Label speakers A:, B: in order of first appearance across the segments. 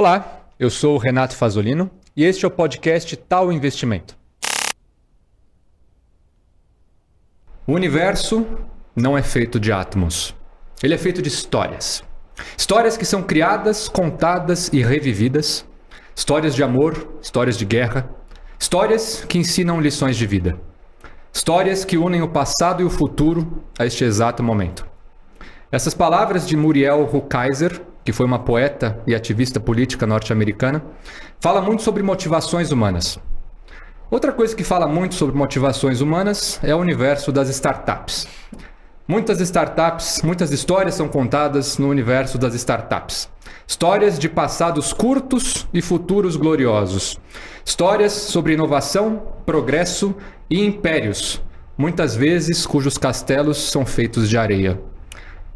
A: Olá, eu sou o Renato Fazolino e este é o podcast Tal Investimento. O universo não é feito de átomos. Ele é feito de histórias. Histórias que são criadas, contadas e revividas. Histórias de amor, histórias de guerra. Histórias que ensinam lições de vida. Histórias que unem o passado e o futuro a este exato momento. Essas palavras de Muriel Rukeyser, que foi uma poeta e ativista política norte-americana, fala muito sobre motivações humanas. Outra coisa que fala muito sobre motivações humanas é o universo das startups. Muitas histórias são contadas no universo das startups. Histórias de passados curtos e futuros gloriosos. Histórias sobre inovação, progresso e impérios, muitas vezes cujos castelos são feitos de areia.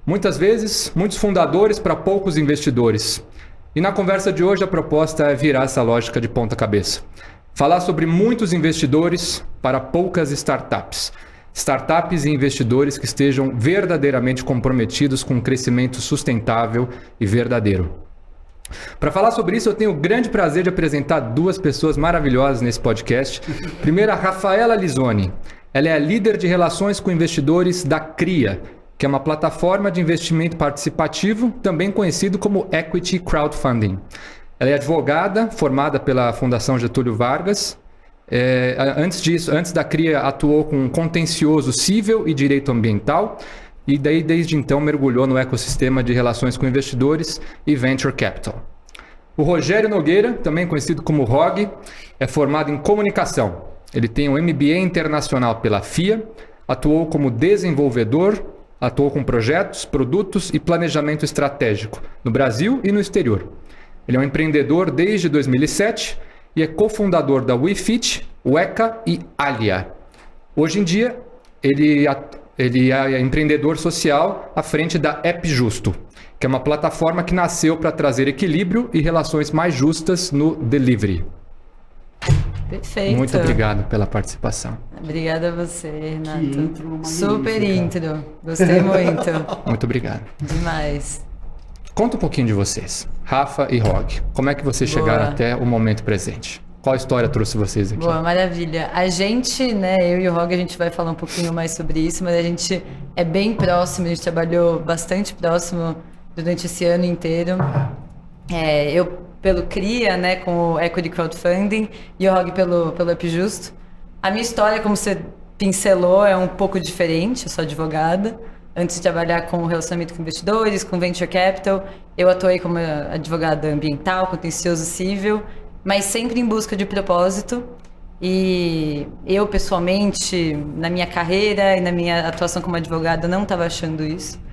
A: Muitas vezes, muitos fundadores para poucos investidores. E na conversa de hoje a proposta é virar essa lógica de ponta cabeça. Falar sobre muitos investidores para poucas startups. Startups e investidores que estejam verdadeiramente comprometidos com um crescimento sustentável e verdadeiro. Para falar sobre isso, eu tenho o grande prazer de apresentar duas pessoas maravilhosas nesse podcast. Primeiro, a Rafaela Lizoni. Ela é a líder de relações com investidores da CRIA, que é uma plataforma de investimento participativo, também conhecido como Equity Crowdfunding. Ela é advogada, formada pela Fundação Getúlio Vargas. Antes da CRIA, atuou com contencioso civil e direito ambiental, e daí, desde então, mergulhou no ecossistema de relações com investidores e venture capital. O Rogério Nogueira, também conhecido como ROG, é formado em comunicação. Ele tem um MBA internacional pela FIA, atuou como desenvolvedor, atuou com projetos, produtos e planejamento estratégico no Brasil e no exterior. Ele é um empreendedor desde 2007 e é cofundador da WeFit, Weka e Alia. Hoje em dia, ele é empreendedor social à frente da App Justo, que é uma plataforma que nasceu para trazer equilíbrio e relações mais justas no delivery.
B: Perfeito.
A: Muito obrigado pela participação.
B: Obrigada a você, Renato. Super intro. Gostei muito.
A: Muito obrigado.
B: Demais.
A: Conta um pouquinho de vocês, Rafa e Rog. Como é que vocês chegaram até o momento presente? Qual história trouxe vocês aqui?
B: Boa, maravilha. A gente, eu e o Rog, a gente vai falar um pouquinho mais sobre isso, mas a gente é bem próximo, a gente trabalhou bastante próximo durante esse ano inteiro. Eu pelo CRIA, com o Equity Crowdfunding, e o Rog pelo App Justo. A minha história, como você pincelou, é um pouco diferente. Eu sou advogada. Antes de trabalhar com relacionamento com investidores, com venture capital, eu atuei como advogada ambiental, contencioso civil, mas sempre em busca de propósito. E eu, pessoalmente, na minha carreira e na minha atuação como advogada, não estava achando isso.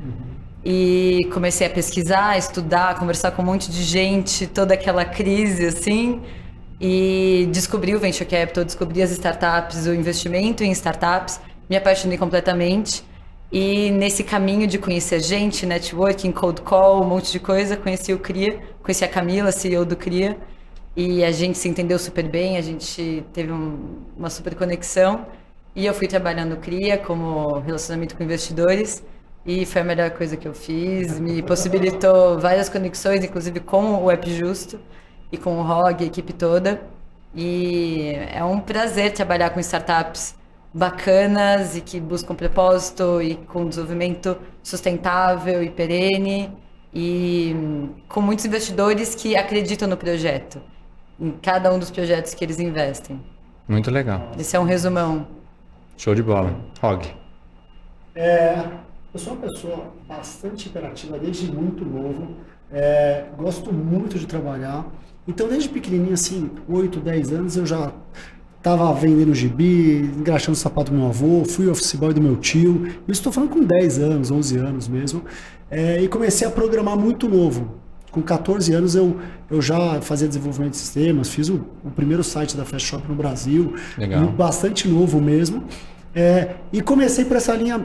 B: E comecei a pesquisar, estudar, conversar com um monte de gente, toda aquela crise, assim, e descobri o venture capital, descobri as startups, o investimento em startups, me apaixonei completamente. E nesse caminho de conhecer gente, networking, cold call, um monte de coisa, conheci o CRIA, conheci a Camila, CEO do CRIA, e a gente se entendeu super bem, a gente teve uma super conexão, e eu fui trabalhar no CRIA como relacionamento com investidores, e foi a melhor coisa que eu fiz, me possibilitou várias conexões, inclusive com o App Justo, e com o ROG, a equipe toda, e é um prazer trabalhar com startups bacanas e que buscam propósito e com desenvolvimento sustentável e perene e com muitos investidores que acreditam no projeto, em cada um dos projetos que eles investem.
A: Muito legal.
B: Esse é um resumão.
A: Show de bola. ROG.
C: Eu sou uma pessoa bastante imperativa desde muito novo, gosto muito de trabalhar, então desde pequenininho, assim, 8, 10 anos, eu já estava vendendo gibi, engraxando o sapato do meu avô, fui office boy do meu tio. Eu estou falando com 10 anos, 11 anos mesmo. E comecei a programar muito novo. Com 14 anos eu já fazia desenvolvimento de sistemas, fiz o primeiro site da Fast Shop no Brasil.
A: Legal.
C: Bastante novo mesmo. E comecei por essa linha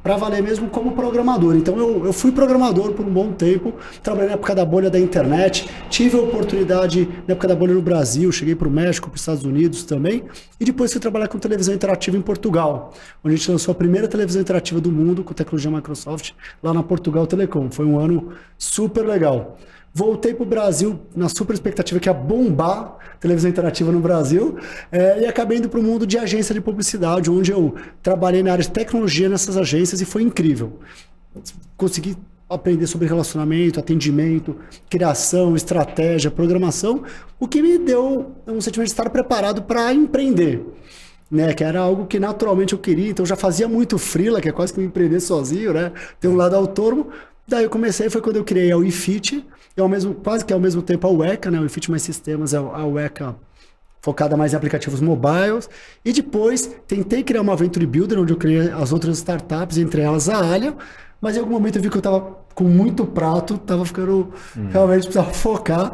C: para valer mesmo como programador. Então eu fui programador por um bom tempo, trabalhei na época da bolha da internet, tive a oportunidade na época da bolha no Brasil, cheguei para o México, para os Estados Unidos também, e depois fui trabalhar com televisão interativa em Portugal, onde a gente lançou a primeira televisão interativa do mundo com tecnologia Microsoft, lá na Portugal Telecom. Foi um ano super legal. voltei para o Brasil na super expectativa que ia bombar televisão interativa no Brasil, e acabei indo para o mundo de agência de publicidade, onde eu trabalhei na área de tecnologia nessas agências e foi incrível. Consegui aprender sobre relacionamento, atendimento, criação, estratégia, programação, o que me deu um sentimento de estar preparado para empreender, né? Que era algo que naturalmente eu queria, então eu já fazia muito freela, que é quase que me empreender sozinho, né? Tem um lado autônomo. Daí eu comecei, foi quando eu criei a WeFit, quase que ao mesmo tempo a UECA, né? O WeFit Mais Sistemas é a UECA focada mais em aplicativos mobiles, e depois tentei criar uma Venture Builder, onde eu criei as outras startups, entre elas a Alia, mas em algum momento eu vi que eu estava com muito prato, estava ficando, realmente precisava focar,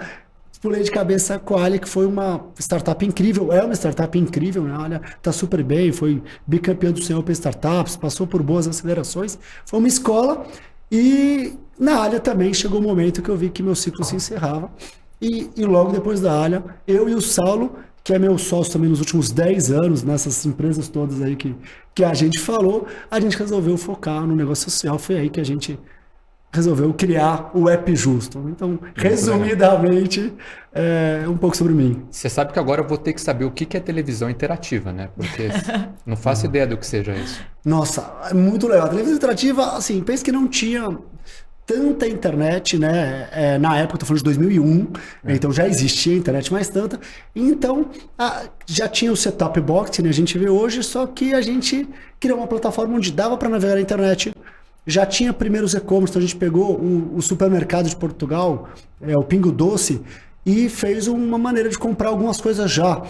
C: pulei de cabeça com a Alia, que foi uma startup incrível, é uma startup incrível, né? A Alia está super bem, foi bicampeã do Senhor Open Startups, passou por boas acelerações, foi uma escola, e na Alia também chegou o momento que eu vi que meu ciclo se encerrava, e logo depois da Alia, eu e o Saulo, que é meu sócio também nos últimos 10 anos, nessas empresas todas aí que a gente falou, a gente resolveu focar no negócio social. Foi aí que a gente resolveu criar o App Justo. Então, resumidamente, um pouco sobre mim.
A: Você sabe que agora eu vou ter que saber o que é televisão interativa, né? Porque não faço ideia do que seja isso.
C: Nossa, é muito legal. A televisão interativa, assim, pensa que não tinha tanta internet, né? Na época, eu tô falando de 2001, então já existia internet mais tanta. Então, já tinha o setup box, que a gente vê hoje, só que a gente criou uma plataforma onde dava para navegar na internet. Já tinha primeiros e-commerce, então a gente pegou o supermercado de Portugal, o Pingo Doce, e fez uma maneira de comprar algumas coisas já.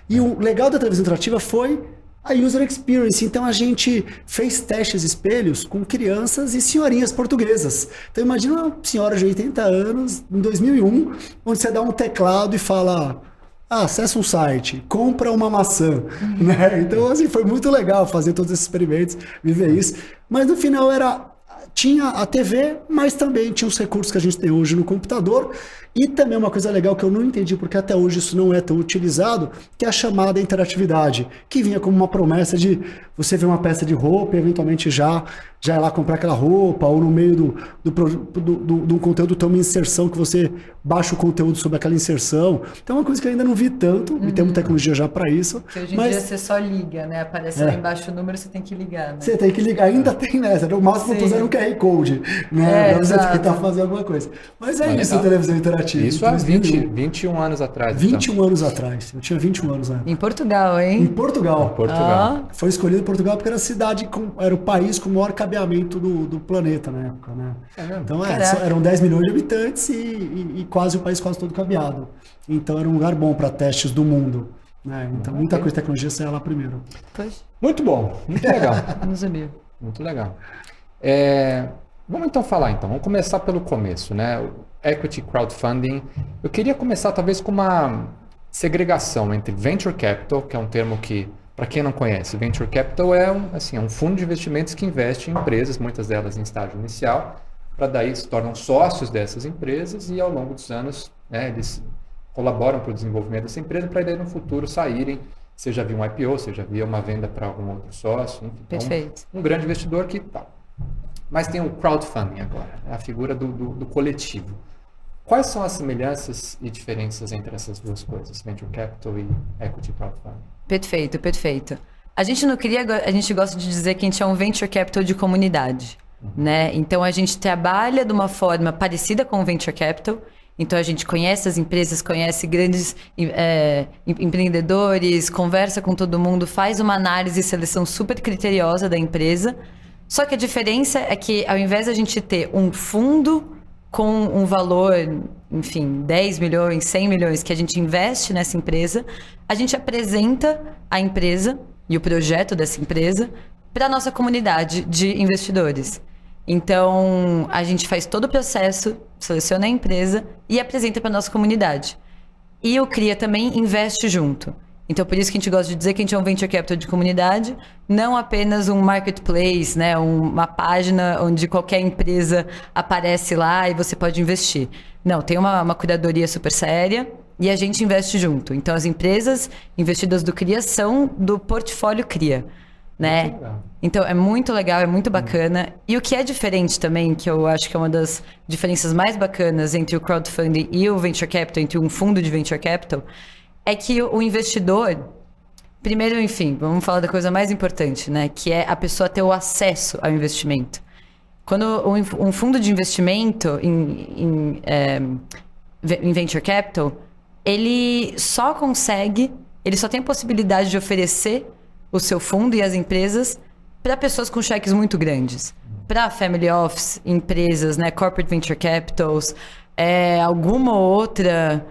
C: E o legal da televisão interativa foi a user experience. Então a gente fez testes espelhos com crianças e senhorinhas portuguesas. Então imagina uma senhora de 80 anos, em 2001, onde você dá um teclado e fala: acessa um site, compra uma maçã, né? Então assim, foi muito legal fazer todos esses experimentos, viver isso. Mas no final tinha a TV, mas também tinha os recursos que a gente tem hoje no computador. E também uma coisa legal que eu não entendi, porque até hoje isso não é tão utilizado, que é a chamada interatividade, que vinha como uma promessa de você ver uma peça de roupa e eventualmente já ir lá comprar aquela roupa, ou no meio de um conteúdo tem uma inserção que você baixa o conteúdo sobre aquela inserção. Então é uma coisa que eu ainda não vi tanto, e temos tecnologia já para isso.
B: Que hoje em dia você só liga, né? Aparece lá embaixo o número, você tem que ligar, né?
C: Você tem que ligar, ainda tem nessa, o máximo puseram um QR Code, né? Pra você tentar fazer alguma coisa. Mas isso, a televisão interativa.
A: Isso há 21 anos atrás.
C: 21 anos atrás. Eu tinha 21 anos, né?
B: Em Portugal, hein?
C: Em Portugal.
A: Foi
C: escolhido Portugal porque era a cidade, era o país com o maior cabeamento do planeta na época, né? Então, eram 10 milhões de habitantes e quase o país quase todo cabeado. Então, era um lugar bom para testes do mundo, né? Então, muita coisa de tecnologia saia lá primeiro.
B: Pois.
A: Muito bom. Muito legal.
B: Não sabia.
A: Muito legal. Vamos então falar, Vamos começar pelo começo, né? Equity Crowdfunding. Eu queria começar talvez com uma segregação entre Venture Capital, que é um termo que, para quem não conhece, Venture Capital é um fundo de investimentos que investe em empresas, muitas delas em estágio inicial, para daí se tornam sócios dessas empresas e ao longo dos anos, né, eles colaboram para o desenvolvimento dessa empresa para daí no futuro saírem, seja via um IPO, seja via uma venda para algum outro sócio. Enfim,
B: Perfeito.
A: Um grande investidor que tal. Mas tem o crowdfunding agora, a figura do coletivo. Quais são as semelhanças e diferenças entre essas duas coisas, Venture Capital e Equity Crowdfunding?
B: Perfeito. A gente não queria, a gente gosta de dizer que a gente é um Venture Capital de comunidade, né? Então a gente trabalha de uma forma parecida com o Venture Capital. Então a gente conhece as empresas, conhece grandes empreendedores, conversa com todo mundo, faz uma análise e seleção super criteriosa da empresa. Só que a diferença é que ao invés de a gente ter um fundo com um valor, enfim, 10 milhões, 100 milhões que a gente investe nessa empresa, a gente apresenta a empresa e o projeto dessa empresa para a nossa comunidade de investidores. Então, a gente faz todo o processo, seleciona a empresa e apresenta para a nossa comunidade. E o CRIA também investe junto. Então, por isso que a gente gosta de dizer que a gente é um Venture Capital de comunidade, não apenas um marketplace, né? Uma página onde qualquer empresa aparece lá e você pode investir. Não, tem uma curadoria super séria e a gente investe junto. Então, as empresas investidas do CRIA são do portfólio CRIA. né?
A: Muito legal.
B: Então é muito legal, é muito bacana. E o que é diferente também, que eu acho que é uma das diferenças mais bacanas entre o crowdfunding e o venture capital, entre um fundo de venture capital, é que o investidor, primeiro, enfim, vamos falar da coisa mais importante, né? Que é a pessoa ter o acesso ao investimento. Quando um fundo de investimento em venture capital, ele só tem a possibilidade de oferecer o seu fundo e as empresas para pessoas com cheques muito grandes. Para family office, empresas, né, corporate venture capitals, alguma outra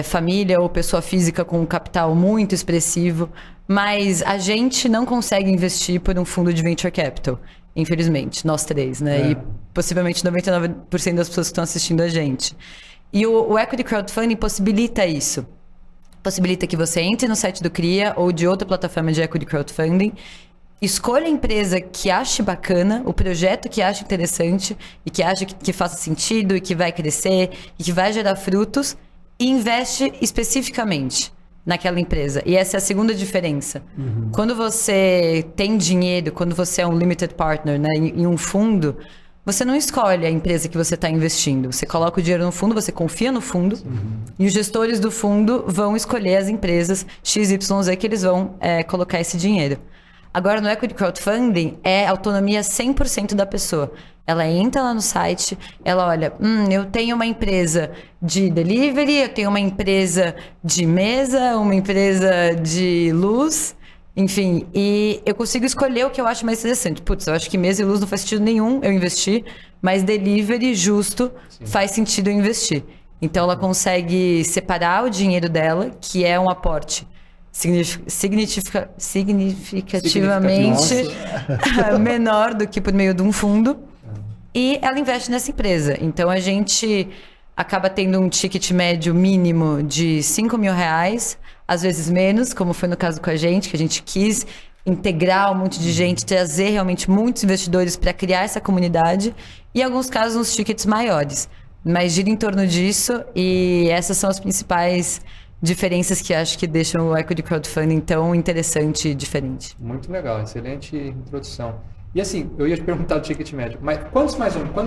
B: família ou pessoa física com um capital muito expressivo. Mas a gente não consegue investir por um fundo de venture capital, infelizmente, nós três, né? E possivelmente 99% das pessoas que estão assistindo a gente. E o Equity Crowdfunding possibilita isso. Possibilita que você entre no site do CRIA ou de outra plataforma de Equity Crowdfunding, escolha a empresa que ache bacana, o projeto que ache interessante e que ache que faça sentido e que vai crescer e que vai gerar frutos e investe especificamente naquela empresa. E essa é a segunda diferença. Quando você tem dinheiro, quando você é um limited partner, né, em um fundo, você não escolhe a empresa que você está investindo. Você coloca o dinheiro no fundo, você confia no fundo, e os gestores do fundo vão escolher as empresas XYZ que eles vão colocar esse dinheiro. Agora, no Equity Crowdfunding, é autonomia 100% da pessoa. Ela entra lá no site, ela olha, eu tenho uma empresa de delivery, eu tenho uma empresa de mesa, uma empresa de luz, enfim, e eu consigo escolher o que eu acho mais interessante. Putz, eu acho que mesa e luz não faz sentido nenhum eu investir, mas delivery justo faz sentido eu investir. Então, ela consegue separar o dinheiro dela, que é um aporte significativamente menor do que por meio de um fundo, e ela investe nessa empresa. Então a gente acaba tendo um ticket médio mínimo de R$5.000, às vezes menos, como foi no caso com a gente, que a gente quis integrar um monte de gente, trazer realmente muitos investidores para criar essa comunidade, e em alguns casos uns tickets maiores. Mas gira em torno disso, e essas são as principais diferenças que acho que deixam o Equity Crowdfunding tão interessante e diferente.
A: Muito legal, excelente introdução. E assim, eu ia te perguntar o ticket médio, mas quantos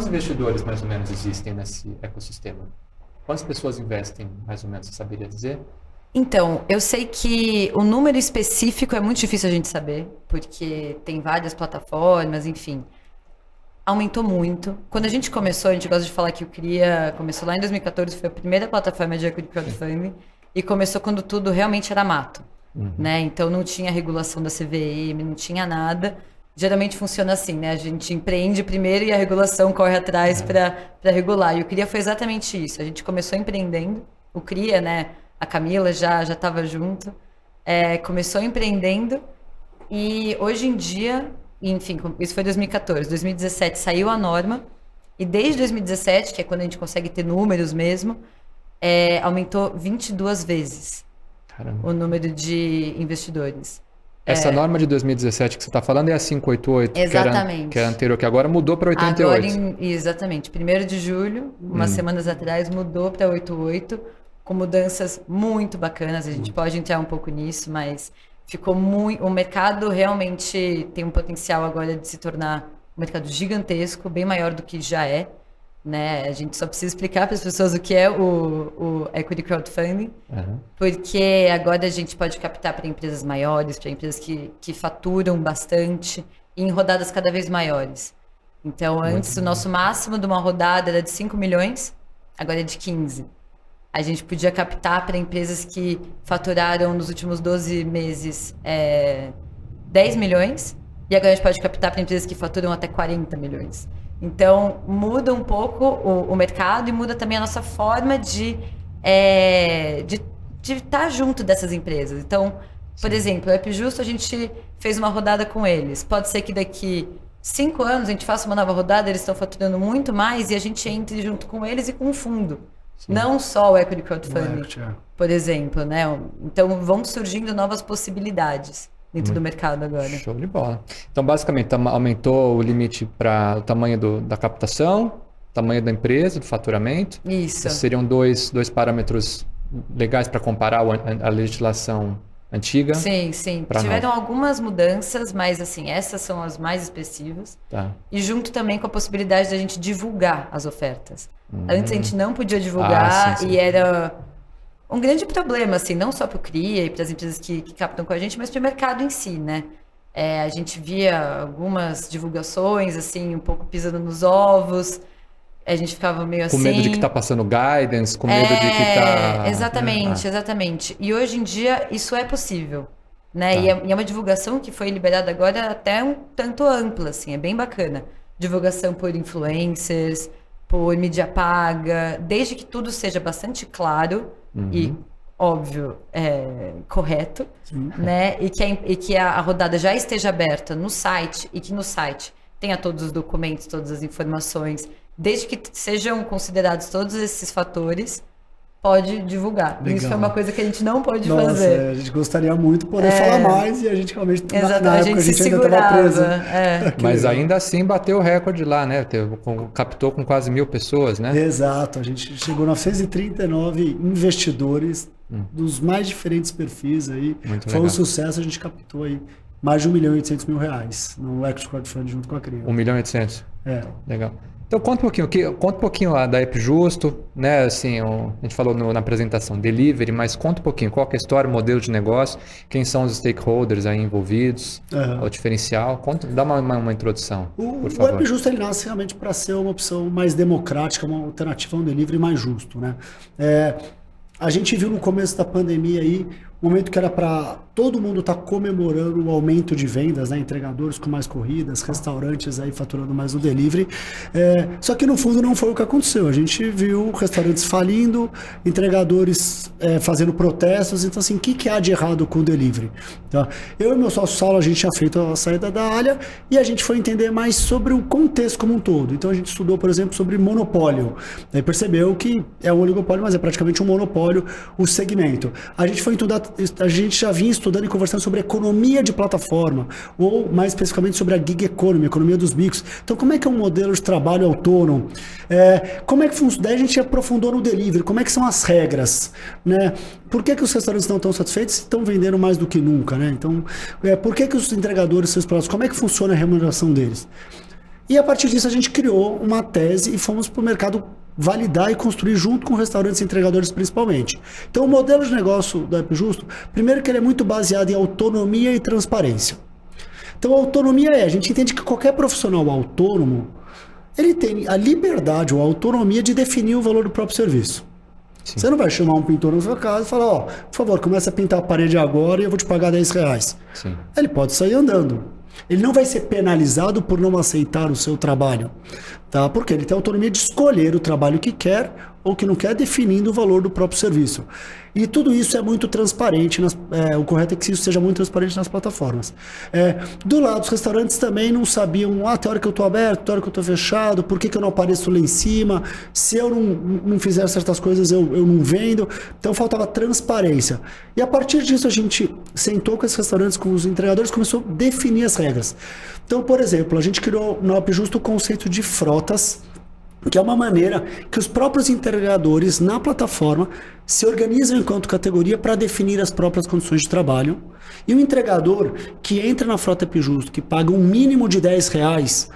A: investidores mais ou menos existem nesse ecossistema? Quantas pessoas investem mais ou menos, você saberia dizer?
B: Então, eu sei que o número específico é muito difícil a gente saber, porque tem várias plataformas, enfim. Aumentou muito. Quando a gente começou, a gente gosta de falar que o CRIA começou lá em 2014, foi a primeira plataforma de Equity Crowdfunding, e começou quando tudo realmente era mato, né? Então não tinha regulação da CVM, não tinha nada. Geralmente funciona assim, né? A gente empreende primeiro e a regulação corre atrás para regular. E o CRIA foi exatamente isso. A gente começou empreendendo. O CRIA, né? A Camila já estava junto. Começou empreendendo e hoje em dia, enfim, isso foi 2014. 2017 saiu a norma e desde 2017, que é quando a gente consegue ter números mesmo, aumentou 22 vezes.
A: Caramba.
B: O número de investidores.
A: Essa norma de 2017 que você está falando é a 588,
B: Exatamente.
A: que era anterior, que agora mudou para 88.
B: Agora, exatamente. 1º de julho, umas semanas atrás, mudou para 88, com mudanças muito bacanas. A gente pode entrar um pouco nisso, mas ficou muito... O mercado realmente tem um potencial agora de se tornar um mercado gigantesco, bem maior do que já é. Né? A gente só precisa explicar para as pessoas o que é o Equity Crowdfunding, porque agora a gente pode captar para empresas maiores, para empresas que faturam bastante, e em rodadas cada vez maiores. Então, antes o nosso máximo de uma rodada era de 5 milhões, agora é de 15. A gente podia captar para empresas que faturaram nos últimos 12 meses 10 milhões, e agora a gente pode captar para empresas que faturam até 40 milhões. Então, muda um pouco o mercado e muda também a nossa forma de estar junto dessas empresas. Então, por exemplo, o AppJusto, a gente fez uma rodada com eles. Pode ser que daqui 5 anos a gente faça uma nova rodada, eles estão faturando muito mais e a gente entre junto com eles e com o fundo. Sim. Não só o Equity Crowdfunding, por exemplo, né? Então, vão surgindo novas possibilidades dentro do mercado agora.
A: Show de bola. Então, basicamente, aumentou o limite para o tamanho da captação, tamanho da empresa, do faturamento.
B: Isso.
A: Esses seriam dois parâmetros legais para comparar a legislação antiga?
B: Sim. Tiveram algumas mudanças, mas assim, essas são as mais expressivas.
A: Tá.
B: E junto também com a possibilidade da gente divulgar as ofertas. Antes a gente não podia divulgar
A: sim.
B: e era um grande problema, assim, não só para o CRIA e para as empresas que captam com a gente, mas para o mercado em si, né? A gente via algumas divulgações, assim, um pouco pisando nos ovos. A gente ficava meio assim...
A: Com medo de que tá passando guidance, com medo de que tá...
B: Exatamente. E hoje em dia isso é possível, né?
A: Tá.
B: E é uma divulgação que foi liberada agora até um tanto ampla, assim, é bem bacana. Divulgação por influencers, por mídia paga, desde que tudo seja bastante claro e, óbvio, correto, né? E que a rodada já esteja aberta no site e que no site tenha todos os documentos, todas as informações, desde que sejam considerados todos esses fatores, pode divulgar.
C: Legal.
B: Isso é uma coisa que a gente não pode
C: Nossa,
B: fazer.
C: a gente gostaria muito de poder falar mais e a gente realmente, na
B: a
C: época,
B: gente se
C: ainda estava preso.
B: segurava.
A: Mas ainda assim bateu o recorde lá, né? Captou com quase 1.000 pessoas, né?
C: Exato, a gente chegou a 939 investidores dos mais diferentes perfis aí.
A: Muito
C: Foi
A: legal.
C: um sucesso, a gente captou aí mais de R$1.800.000 no Equity Crowdfunding junto com a CRIA.
A: 1.800.000. Legal. Então conta um pouquinho lá da Epjusto, né? Assim, a gente falou na apresentação delivery, mas conta um pouquinho qual que é a história, o modelo de negócio, quem são os stakeholders aí envolvidos, o diferencial. Dá uma introdução, por favor.
C: O Epjusto ele nasce realmente para ser uma opção mais democrática, uma alternativa a um delivery mais justo, né? A gente viu no começo da pandemia aí um momento que era para todo mundo estar comemorando o aumento de vendas, né? Entregadores com mais corridas, restaurantes aí faturando mais no delivery. Só que no fundo não foi o que aconteceu. A gente viu restaurantes falindo, entregadores fazendo protestos. Então assim, o que há de errado com o delivery? Tá? Eu e meu sócio Saulo, a gente tinha feito a saída da Alha e a gente foi entender mais sobre o contexto como um todo. Então a gente estudou, por exemplo, sobre monopólio. Aí percebeu que é um oligopólio, mas é praticamente um monopólio o segmento. A gente já vinha estudando e conversando sobre economia de plataforma, ou mais especificamente sobre a gig economy, economia dos bicos. Então, como é que é um modelo de trabalho autônomo? Como é que funciona? Daí a gente aprofundou no delivery, como é que são as regras, né? Por que os restaurantes não estão satisfeitos e estão vendendo mais do que nunca, né? Então, por que os entregadores, seus produtos, como é que funciona a remuneração deles? E a partir disso a gente criou uma tese e fomos para o mercado validar e construir junto com restaurantes e entregadores principalmente. Então o modelo de negócio do Epjusto, primeiro que ele é muito baseado em autonomia e transparência. Então a autonomia a gente entende que qualquer profissional autônomo, ele tem a liberdade ou a autonomia de definir o valor do próprio serviço. Sim. Você não vai chamar um pintor na sua casa e falar, por favor, começa a pintar a parede agora e eu vou te pagar R$10.
A: Sim.
C: Ele pode sair andando. Ele não vai ser penalizado por não aceitar o seu trabalho, tá? Porque ele tem a autonomia de escolher o trabalho que quer ou que não quer, definindo o valor do próprio serviço. E tudo isso é muito transparente, o correto é que isso seja muito transparente nas plataformas. Do lado, os restaurantes também não sabiam, tem hora que eu estou aberto, tem hora que eu estou fechado, por que eu não apareço lá em cima, se eu não fizer certas coisas eu não vendo, então faltava transparência. E a partir disso a gente sentou com esses restaurantes, com os entregadores, começou a definir as regras. Então, por exemplo, a gente criou no Epjusto o conceito de frotas, que é uma maneira que os próprios entregadores na plataforma se organizam enquanto categoria para definir as próprias condições de trabalho. E o entregador que entra na frota Epjusto, que paga um mínimo de R$10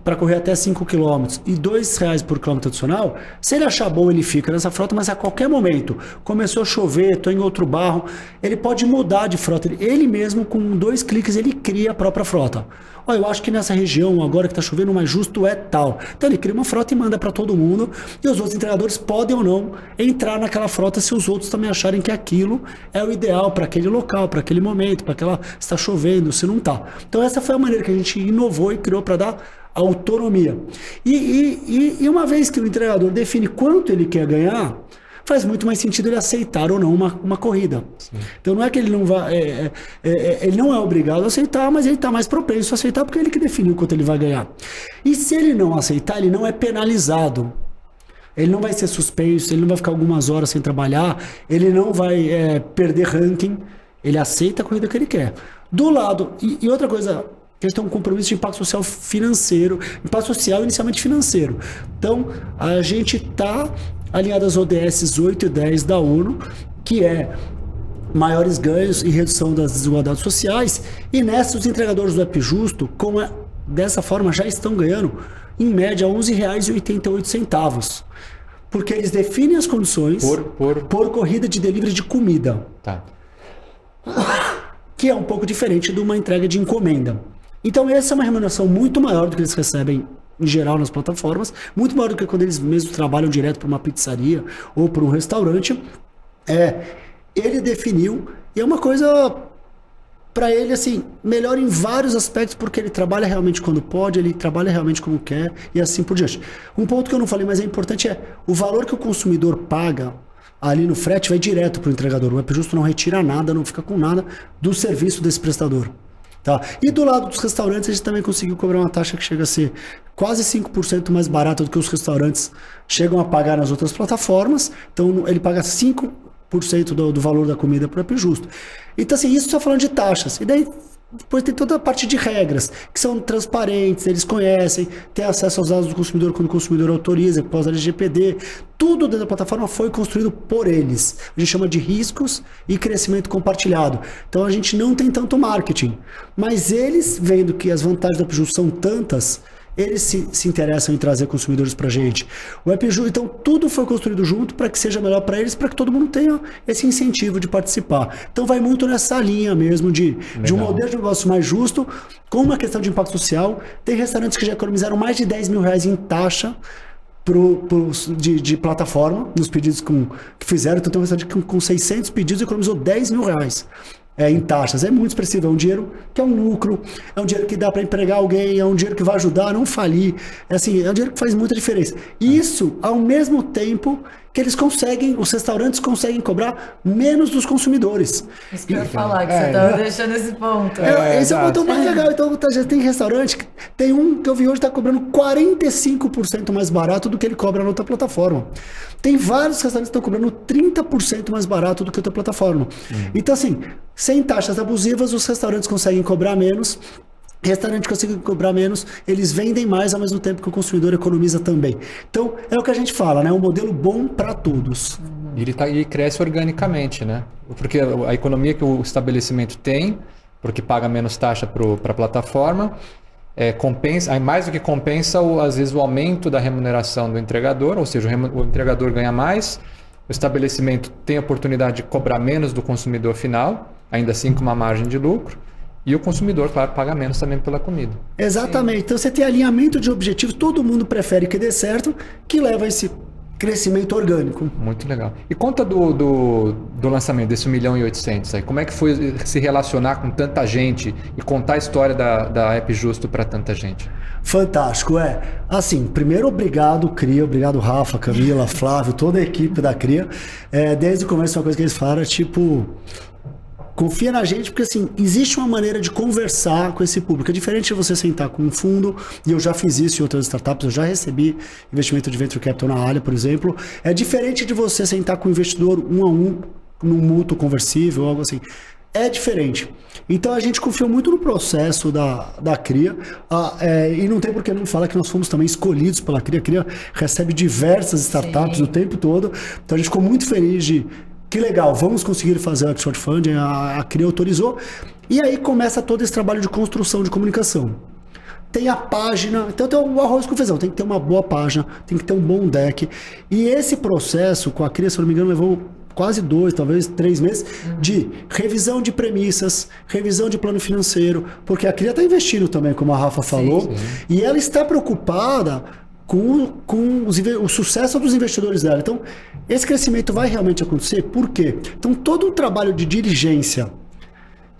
C: para correr até 5 km e R$2 por quilômetro adicional, se ele achar bom, ele fica nessa frota, mas a qualquer momento, começou a chover, estou em outro barro, ele pode mudar de frota. Ele mesmo, com 2 cliques, ele cria a própria frota. Eu acho que nessa região, agora que está chovendo, o mais justo é tal. Então ele cria uma frota e manda para todo mundo, e os outros entregadores podem ou não entrar naquela frota se os outros também acharem que aquilo é o ideal para aquele local, para aquele momento, para aquela se está chovendo, se não está. Então essa foi a maneira que a gente inovou e criou para dar autonomia. E uma vez que o entregador define quanto ele quer ganhar, faz muito mais sentido ele aceitar ou não uma corrida. Sim. Então não é que ele não vai, ele não é obrigado a aceitar, mas ele está mais propenso a aceitar porque é ele que definiu quanto ele vai ganhar. E se ele não aceitar, ele não é penalizado. Ele não vai ser suspenso, ele não vai ficar algumas horas sem trabalhar, ele não vai perder ranking, ele aceita a corrida que ele quer. Do lado, e outra coisa, que eles têm um compromisso de impacto social financeiro, impacto social inicialmente financeiro. Então, a gente está alinhado às ODS 8 e 10 da ONU, que é maiores ganhos e redução das desigualdades sociais. E nessa, os entregadores do App Justo, dessa forma, já estão ganhando, em média, R$ 11,88. Porque eles definem as condições por corrida de delivery de comida.
A: Tá.
C: Que é um pouco diferente de uma entrega de encomenda. Então, essa é uma remuneração muito maior do que eles recebem em geral nas plataformas, muito maior do que quando eles mesmos trabalham direto para uma pizzaria ou para um restaurante. Ele definiu, e é uma coisa para ele assim, melhor em vários aspectos, porque ele trabalha realmente quando pode, ele trabalha realmente como quer e assim por diante. Um ponto que eu não falei, mas é importante, o valor que o consumidor paga ali no frete vai direto para o entregador. O App Justo não retira nada, não fica com nada do serviço desse prestador. Tá? E do lado dos restaurantes, a gente também conseguiu cobrar uma taxa que chega a ser quase 5% mais barata do que os restaurantes chegam a pagar nas outras plataformas. Então, ele paga 5% do valor da comida para o App Justo. Então, assim, isso só falando de taxas. E daí, depois tem toda a parte de regras, que são transparentes, eles conhecem, têm acesso aos dados do consumidor quando o consumidor autoriza, pós LGPD. Tudo dentro da plataforma foi construído por eles. A gente chama de riscos e crescimento compartilhado. Então a gente não tem tanto marketing. Mas eles, vendo que as vantagens do App Justo são tantas, eles se interessam em trazer consumidores para a gente. O App Justo, então, tudo foi construído junto para que seja melhor para eles, para que todo mundo tenha esse incentivo de participar. Então, vai muito nessa linha mesmo de um modelo de negócio mais justo, com uma questão de impacto social. Tem restaurantes que já economizaram mais de R$10 mil em taxa de plataforma, nos pedidos que fizeram. Então, tem um restaurante que com 600 pedidos economizou R$10 mil. Em taxas, é muito expressivo, é um dinheiro que é um lucro, é um dinheiro que dá para empregar alguém, é um dinheiro que vai ajudar a não falir, é um dinheiro que faz muita diferença. Isso, ao mesmo tempo que os restaurantes conseguem cobrar menos dos consumidores.
B: Isso que eu ia falar, que você estava deixando esse ponto.
C: Esse é o ponto mais legal. Então, já tem restaurante, tem um que eu vi hoje está cobrando 45% mais barato do que ele cobra na outra plataforma. Tem vários restaurantes que estão cobrando 30% mais barato do que a outra plataforma. Então, assim, sem taxas abusivas, os restaurantes conseguem cobrar menos. Restaurante consegue cobrar menos, eles vendem mais ao mesmo tempo que o consumidor economiza também. Então, é o que a gente fala, né? Um modelo bom para todos.
A: E cresce organicamente, né? Porque a economia que o estabelecimento tem, porque paga menos taxa para a plataforma, compensa, aí mais do que compensa, às vezes, o aumento da remuneração do entregador, ou seja, o entregador ganha mais, o estabelecimento tem a oportunidade de cobrar menos do consumidor final, ainda assim com uma margem de lucro. E o consumidor, claro, paga menos também pela comida.
C: Exatamente. Sim. Então você tem alinhamento de objetivos, todo mundo prefere que dê certo, que leva a esse crescimento orgânico.
A: Muito legal. E conta do lançamento desse 1.800.000 aí. Como é que foi se relacionar com tanta gente e contar a história da App Justo para tanta gente?
C: Fantástico, Assim, primeiro, obrigado, Cria, obrigado, Rafa, Camila, Flávio, toda a equipe da Cria. Desde o começo, uma coisa que eles falaram confia na gente, porque assim, existe uma maneira de conversar com esse público. É diferente de você sentar com um fundo, e eu já fiz isso em outras startups, eu já recebi investimento de Venture Capital na Alha, por exemplo. É diferente de você sentar com um investidor um a um, num mútuo conversível, algo assim. É diferente. Então a gente confiou muito no processo da Cria, e não tem por que não falar que nós fomos também escolhidos pela Cria. A Cria recebe diversas startups o tempo todo, então a gente ficou muito feliz que legal, vamos conseguir fazer o Export Fund, a Cria autorizou, e aí começa todo esse trabalho de construção de comunicação. Tem a página, então tem o arroz com feijão, tem que ter uma boa página, tem que ter um bom deck, e esse processo com a Cria, se não me engano, levou quase 2, talvez 3 meses, de revisão de premissas, revisão de plano financeiro, porque a Cria está investindo também, como a Rafa falou, sim. E ela está preocupada com o sucesso dos investidores dela. Então, esse crescimento vai realmente acontecer. Por quê? Então, todo o trabalho de diligência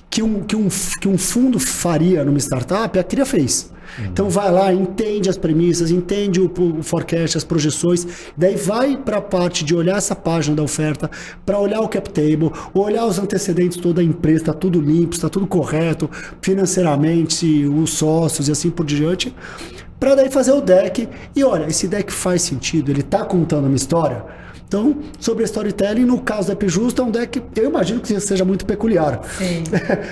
C: que um fundo faria numa startup, a Cria fez. Então, vai lá, entende as premissas, entende o forecast, as projeções, daí vai para a parte de olhar essa página da oferta, para olhar o cap table, olhar os antecedentes toda a empresa, está tudo limpo, está tudo correto, financeiramente, os sócios e assim por diante, para daí fazer o deck. E olha, esse deck faz sentido, ele está contando uma história. Então, sobre a storytelling, no caso da App Justo, é um deck, eu imagino que seja muito peculiar.
B: Sim.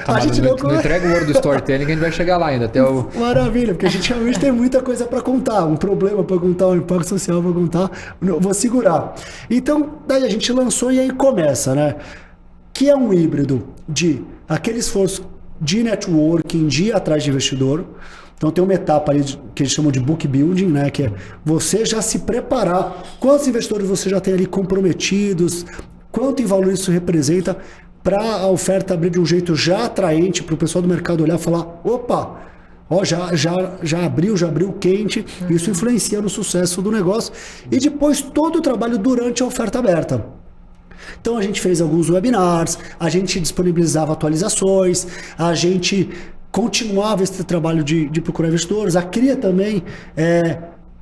C: A gente
A: não entrega o ouro do storytelling, que a gente vai chegar lá ainda. Até
C: Maravilha, porque a gente realmente tem muita coisa para contar, um problema para contar, um impacto social para contar, vou segurar. Então, daí a gente lançou e aí começa, né? que é um híbrido de aquele esforço de networking, de ir atrás de investidor. Então tem uma etapa ali que eles chamam de book building, né? Que é você já se preparar. Quantos investidores você já tem ali comprometidos? Quanto em valor isso representa para a oferta abrir de um jeito já atraente para o pessoal do mercado olhar e falar, opa, ó, já abriu quente. Isso influencia no sucesso do negócio. E depois todo o trabalho durante a oferta aberta. Então a gente fez alguns webinars, a gente disponibilizava atualizações, a gente continuava esse trabalho de procurar investidores. A Cria também,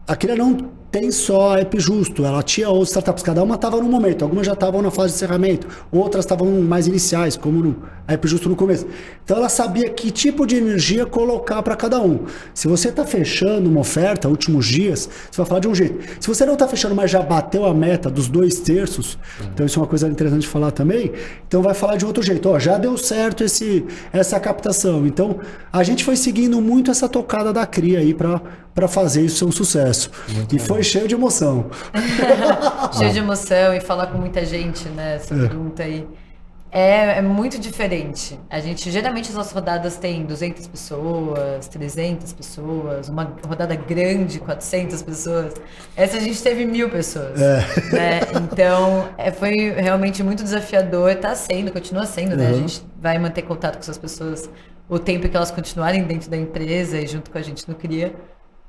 C: a Cria não tem só a App Justo, ela tinha outras startups, cada uma estava no momento, algumas já estavam na fase de encerramento, outras estavam mais iniciais, como a App Justo no começo. Então ela sabia que tipo de energia colocar para cada um. Se você está fechando uma oferta, últimos dias, você vai falar de um jeito. Se você não está fechando, mas já bateu a meta dos 2/3, então isso é uma coisa interessante de falar também, então vai falar de outro jeito. Ó, já deu certo essa captação. Então a gente foi seguindo muito essa tocada da Cria aí para fazer isso ser um sucesso. Muito e foi cheio de emoção.
B: Cheio de emoção e falar com muita gente, né? Essa pergunta aí. É muito diferente. Geralmente as nossas rodadas têm 200 pessoas, 300 pessoas, uma rodada grande, 400 pessoas. Essa a gente teve 1000 pessoas. Né? Então, foi realmente muito desafiador. Continua sendo, né? A gente vai manter contato com essas pessoas o tempo que elas continuarem dentro da empresa e junto com a gente no Cria.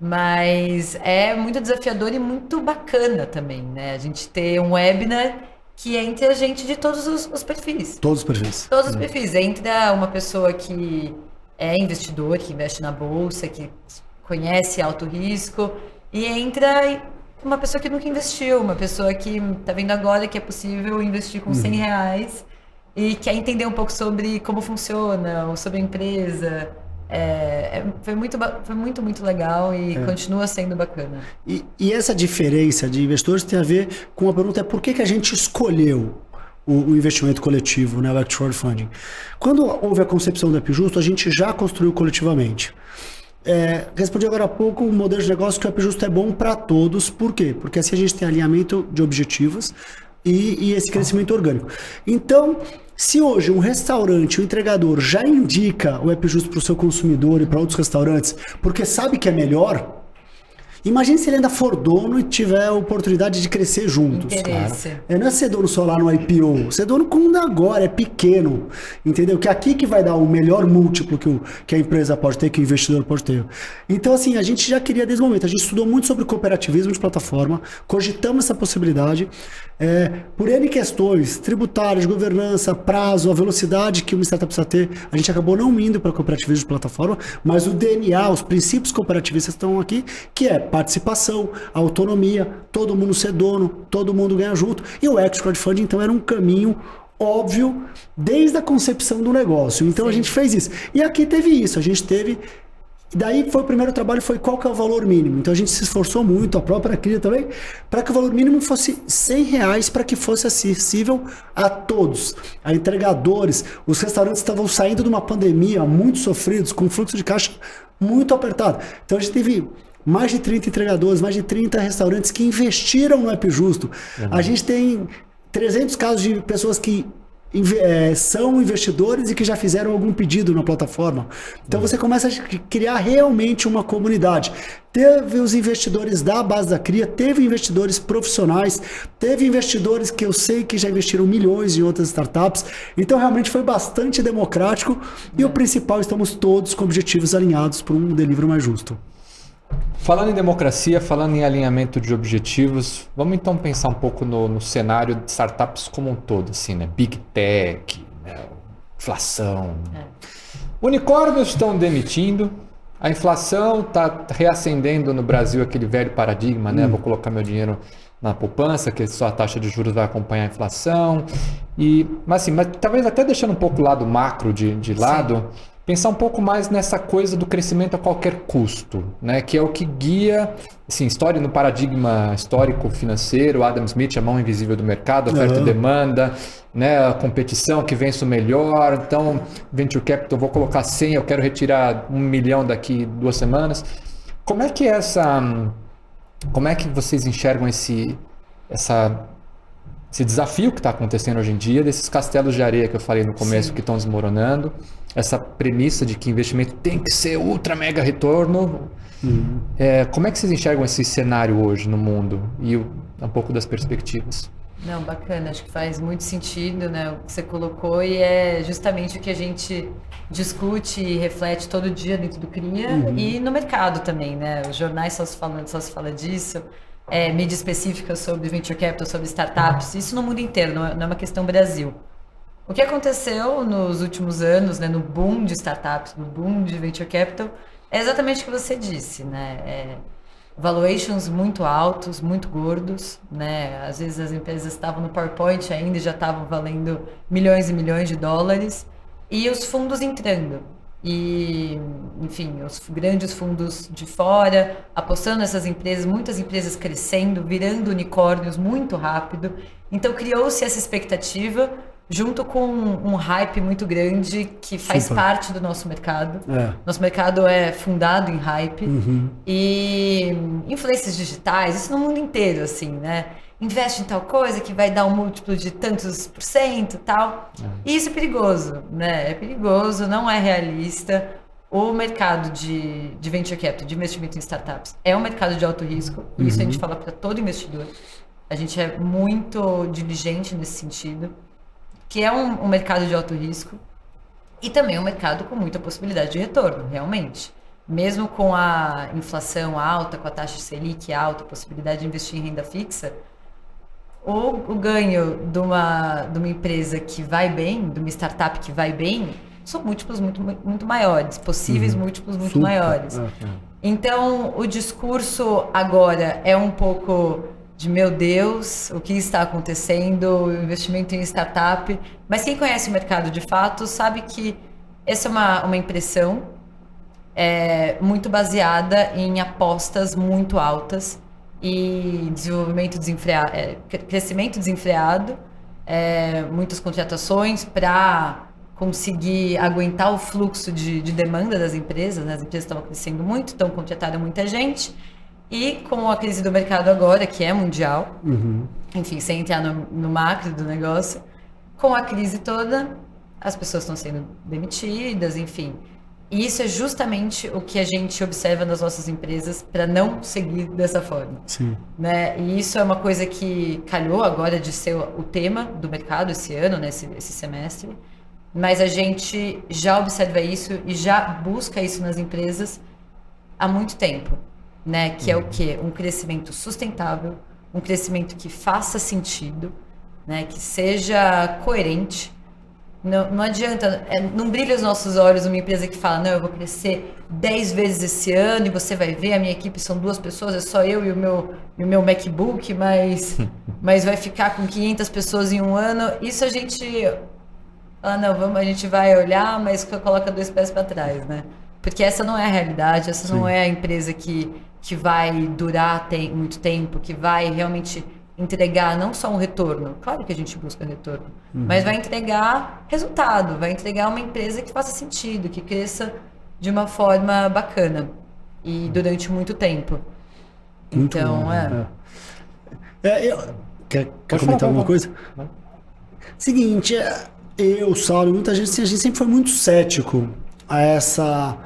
B: Mas é muito desafiador e muito bacana também, né? A gente ter um webinar que entre a gente de todos os perfis.
C: Todos os perfis.
B: Todos os perfis. Entra uma pessoa que é investidor, que investe na bolsa, que conhece alto risco, e entra uma pessoa que nunca investiu, uma pessoa que está vendo agora que é possível investir com R$100 e quer entender um pouco sobre como funciona, ou sobre a empresa. Foi muito legal e continua sendo bacana.
C: E essa diferença de investidores tem a ver com a pergunta: por que a gente escolheu o investimento coletivo, né, o Equity Crowdfunding? Quando houve a concepção do App Justo, a gente já construiu coletivamente. Respondi agora há pouco um modelo de negócio que o App Justo é bom para todos. Por quê? Porque assim a gente tem alinhamento de objetivos e esse crescimento orgânico. Então, se hoje um restaurante, um entregador já indica o App Justo para o seu consumidor e para outros restaurantes, porque sabe que é melhor, imagine se ele ainda for dono e tiver a oportunidade de crescer juntos.
B: Interesse.
C: Não é ser dono só lá no IPO, ser dono quando agora, é pequeno, entendeu? Que é aqui que vai dar o melhor múltiplo que a empresa pode ter, que o investidor pode ter. Então, assim, a gente já queria desde o momento, a gente estudou muito sobre cooperativismo de plataforma, cogitamos essa possibilidade, por N questões, tributárias, governança, prazo, a velocidade que uma startup precisa ter, a gente acabou não indo para cooperativismo de plataforma, mas o DNA, os princípios cooperativistas estão aqui, que é participação, autonomia, todo mundo ser dono, todo mundo ganhar junto. E o Equity Crowdfunding, então, era um caminho óbvio desde a concepção do negócio. Então, a gente fez isso. E aqui teve isso, a gente teve... Daí foi o primeiro trabalho, foi qual que é o valor mínimo. Então a gente se esforçou muito, a própria Cria também, para que o valor mínimo fosse R$100, para que fosse acessível a todos, a entregadores. Os restaurantes estavam saindo de uma pandemia muito sofridos, com fluxo de caixa muito apertado. Então a gente teve mais de 30 entregadores, mais de 30 restaurantes que investiram no App Justo. A gente tem 300 casos de pessoas que são investidores e que já fizeram algum pedido na plataforma. Então você começa a criar realmente uma comunidade. Teve os investidores da base da Cria, teve investidores profissionais, teve investidores que eu sei que já investiram milhões em outras startups. Então realmente foi bastante democrático e o principal, estamos todos com objetivos alinhados para um delivery mais justo.
A: Falando em democracia, falando em alinhamento de objetivos, vamos então pensar um pouco no cenário de startups como um todo, assim, né? Big Tech, né? Inflação. Unicórnios estão demitindo, a inflação está reacendendo no Brasil aquele velho paradigma, né? Vou colocar meu dinheiro na poupança, que só a taxa de juros vai acompanhar a inflação. Mas talvez até deixando um pouco o lado macro de lado, pensar um pouco mais nessa coisa do crescimento a qualquer custo, né? Que é o que guia, assim, história no paradigma histórico financeiro, Adam Smith, a mão invisível do mercado, oferta e demanda, né? A competição que vence o melhor. Então, Venture Capital, vou colocar 100, eu quero retirar 1 milhão daqui 2 semanas. Como é que vocês enxergam essa esse desafio que está acontecendo hoje em dia, desses castelos de areia que eu falei no começo,
B: Sim.
A: que estão desmoronando, essa premissa de que investimento tem que ser ultra mega retorno. Como é que vocês enxergam esse cenário hoje no mundo e um pouco das perspectivas?
B: Não, bacana, acho que faz muito sentido, né, o que você colocou, e é justamente o que a gente discute e reflete todo dia dentro do CRIA e no mercado também, né? Os jornais só se fala disso, mídia específica sobre venture capital, sobre startups, isso no mundo inteiro, não é uma questão Brasil. O que aconteceu nos últimos anos, né, no boom de startups, no boom de venture capital, é exatamente o que você disse, né? Valuations muito altos, muito gordos, né? Às vezes as empresas estavam no PowerPoint ainda e já estavam valendo milhões e milhões de dólares, e os fundos entrando. E, enfim, os grandes fundos de fora apostando nessas empresas, muitas empresas crescendo, virando unicórnios muito rápido. Então criou-se essa expectativa junto com um hype muito grande que faz parte do nosso mercado. Nosso mercado é fundado em hype. E influências digitais, isso no mundo inteiro, assim, né? Investe em tal coisa que vai dar um múltiplo de tantos por cento e tal. E isso é perigoso, né? É perigoso, não é realista. O mercado de venture capital, de investimento em startups, é um mercado de alto risco. E isso a gente fala para todo investidor. A gente é muito diligente nesse sentido. Que é um mercado de alto risco e também um mercado com muita possibilidade de retorno, realmente. Mesmo com a inflação alta, com a taxa Selic alta, a possibilidade de investir em renda fixa, o ganho de uma empresa que vai bem, de uma startup que vai bem, são múltiplos muito maiores, possíveis múltiplos muito maiores. Então, o discurso agora é um pouco de meu Deus, o que está acontecendo, o investimento em startup. Mas quem conhece o mercado de fato sabe que essa é uma impressão muito baseada em apostas muito altas e crescimento desenfreado, muitas contratações para conseguir aguentar o fluxo de demanda das empresas, né? As empresas estavam crescendo muito, então contrataram muita gente. E com a crise do mercado agora, que é mundial, enfim, sem entrar no macro do negócio, com a crise toda, as pessoas estão sendo demitidas, enfim. E isso é justamente o que a gente observa nas nossas empresas para não seguir dessa forma.
C: Sim.
B: Né? E isso é uma coisa que calhou agora de ser o tema do mercado esse ano, né? esse semestre. Mas a gente já observa isso e já busca isso nas empresas há muito tempo. Né, que é o quê? Um crescimento sustentável, um crescimento que faça sentido, né, que seja coerente. Não adianta, não brilha os nossos olhos uma empresa que fala, não, eu vou crescer 10 vezes esse ano e você vai ver, a minha equipe são 2 pessoas, é só eu e o meu MacBook, mas vai ficar com 500 pessoas em um ano. Isso a gente fala, não, a gente vai olhar, mas coloca 2 pés para trás, né? Porque essa não é a realidade, essa não é a empresa que vai durar muito tempo, que vai realmente entregar não só um retorno, claro que a gente busca retorno, mas vai entregar resultado, vai entregar uma empresa que faça sentido, que cresça de uma forma bacana e durante muito tempo.
C: Muito
B: então,
C: bom. Quer comentar alguma coisa? Seguinte, Saulo, muita gente, a gente sempre foi muito cético a essa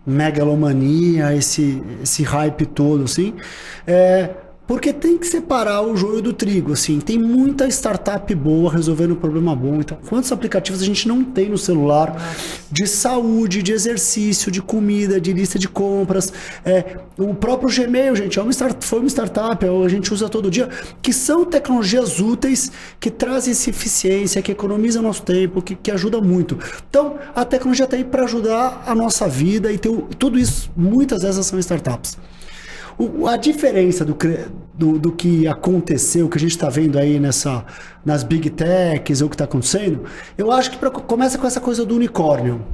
C: megalomania, esse hype todo, assim, porque tem que separar o joio do trigo, assim, tem muita startup boa resolvendo um problema bom, então, quantos aplicativos a gente não tem no celular de saúde, de exercício, de comida, de lista de compras, o próprio Gmail, gente, foi uma startup, a gente usa todo dia, que são tecnologias úteis, que trazem essa eficiência, que economizam nosso tempo, que ajuda muito. Então, a tecnologia está aí para ajudar a nossa vida e tudo isso, muitas dessas são startups. A diferença do que aconteceu, que a gente está vendo aí nas big techs, ou o que está acontecendo, eu acho que começa com essa coisa do unicórnio.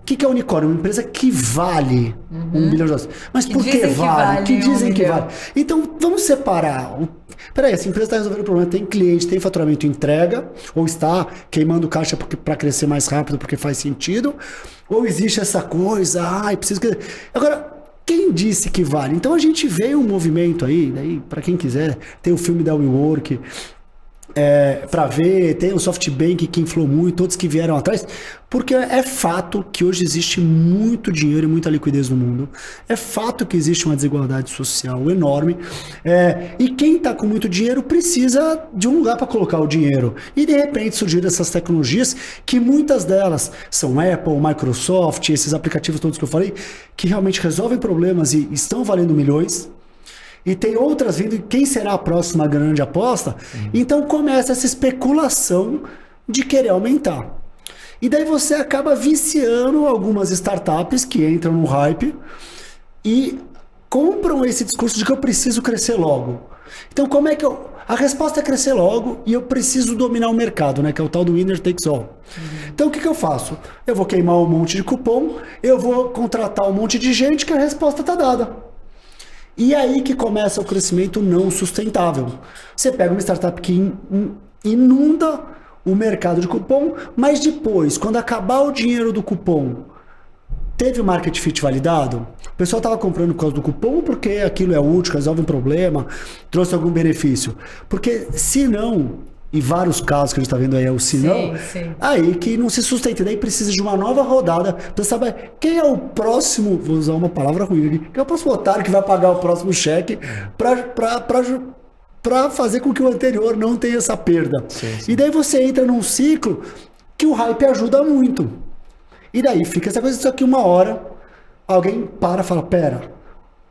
C: O que é unicórnio? Uma empresa que vale $1 bilhão. Mas por que vale? Que dizem que vale? Então, vamos separar. Peraí, essa empresa está resolvendo o problema. Tem cliente, tem faturamento, entrega, ou está queimando caixa para crescer mais rápido porque faz sentido, ou existe essa coisa, preciso que... Agora, quem disse que vale? Então a gente vê um movimento aí, daí para quem quiser, tem o filme da WeWork, para ver, tem o SoftBank que inflou muito, outros que vieram atrás, porque é fato que hoje existe muito dinheiro e muita liquidez no mundo, é fato que existe uma desigualdade social enorme, e quem está com muito dinheiro precisa de um lugar para colocar o dinheiro, e de repente surgiram essas tecnologias, que muitas delas são Apple, Microsoft, esses aplicativos todos que eu falei, que realmente resolvem problemas e estão valendo milhões. E tem outras vindo, quem será a próxima grande aposta? Então começa essa especulação de querer aumentar. E daí você acaba viciando algumas startups que entram no hype e compram esse discurso de que eu preciso crescer logo. Então como é que a resposta é crescer logo e eu preciso dominar o mercado, né? Que é o tal do winner takes all. Então o que eu faço? Eu vou queimar um monte de cupom, eu vou contratar um monte de gente que a resposta está dada. E aí que começa o crescimento não sustentável. Você pega uma startup que inunda o mercado de cupom, mas depois, quando acabar o dinheiro do cupom, teve o market fit validado? O pessoal estava comprando por causa do cupom porque aquilo é útil, resolve um problema, trouxe algum benefício. Porque se não, e vários casos que a gente está vendo aí é o se não, aí que não se sustenta. Daí precisa de uma nova rodada para saber quem é o próximo, vou usar uma palavra ruim aqui, quem é o próximo otário que vai pagar o próximo cheque para fazer com que o anterior não tenha essa perda. E daí você entra num ciclo que o hype ajuda muito. E daí fica essa coisa, só que uma hora alguém para e fala, pera,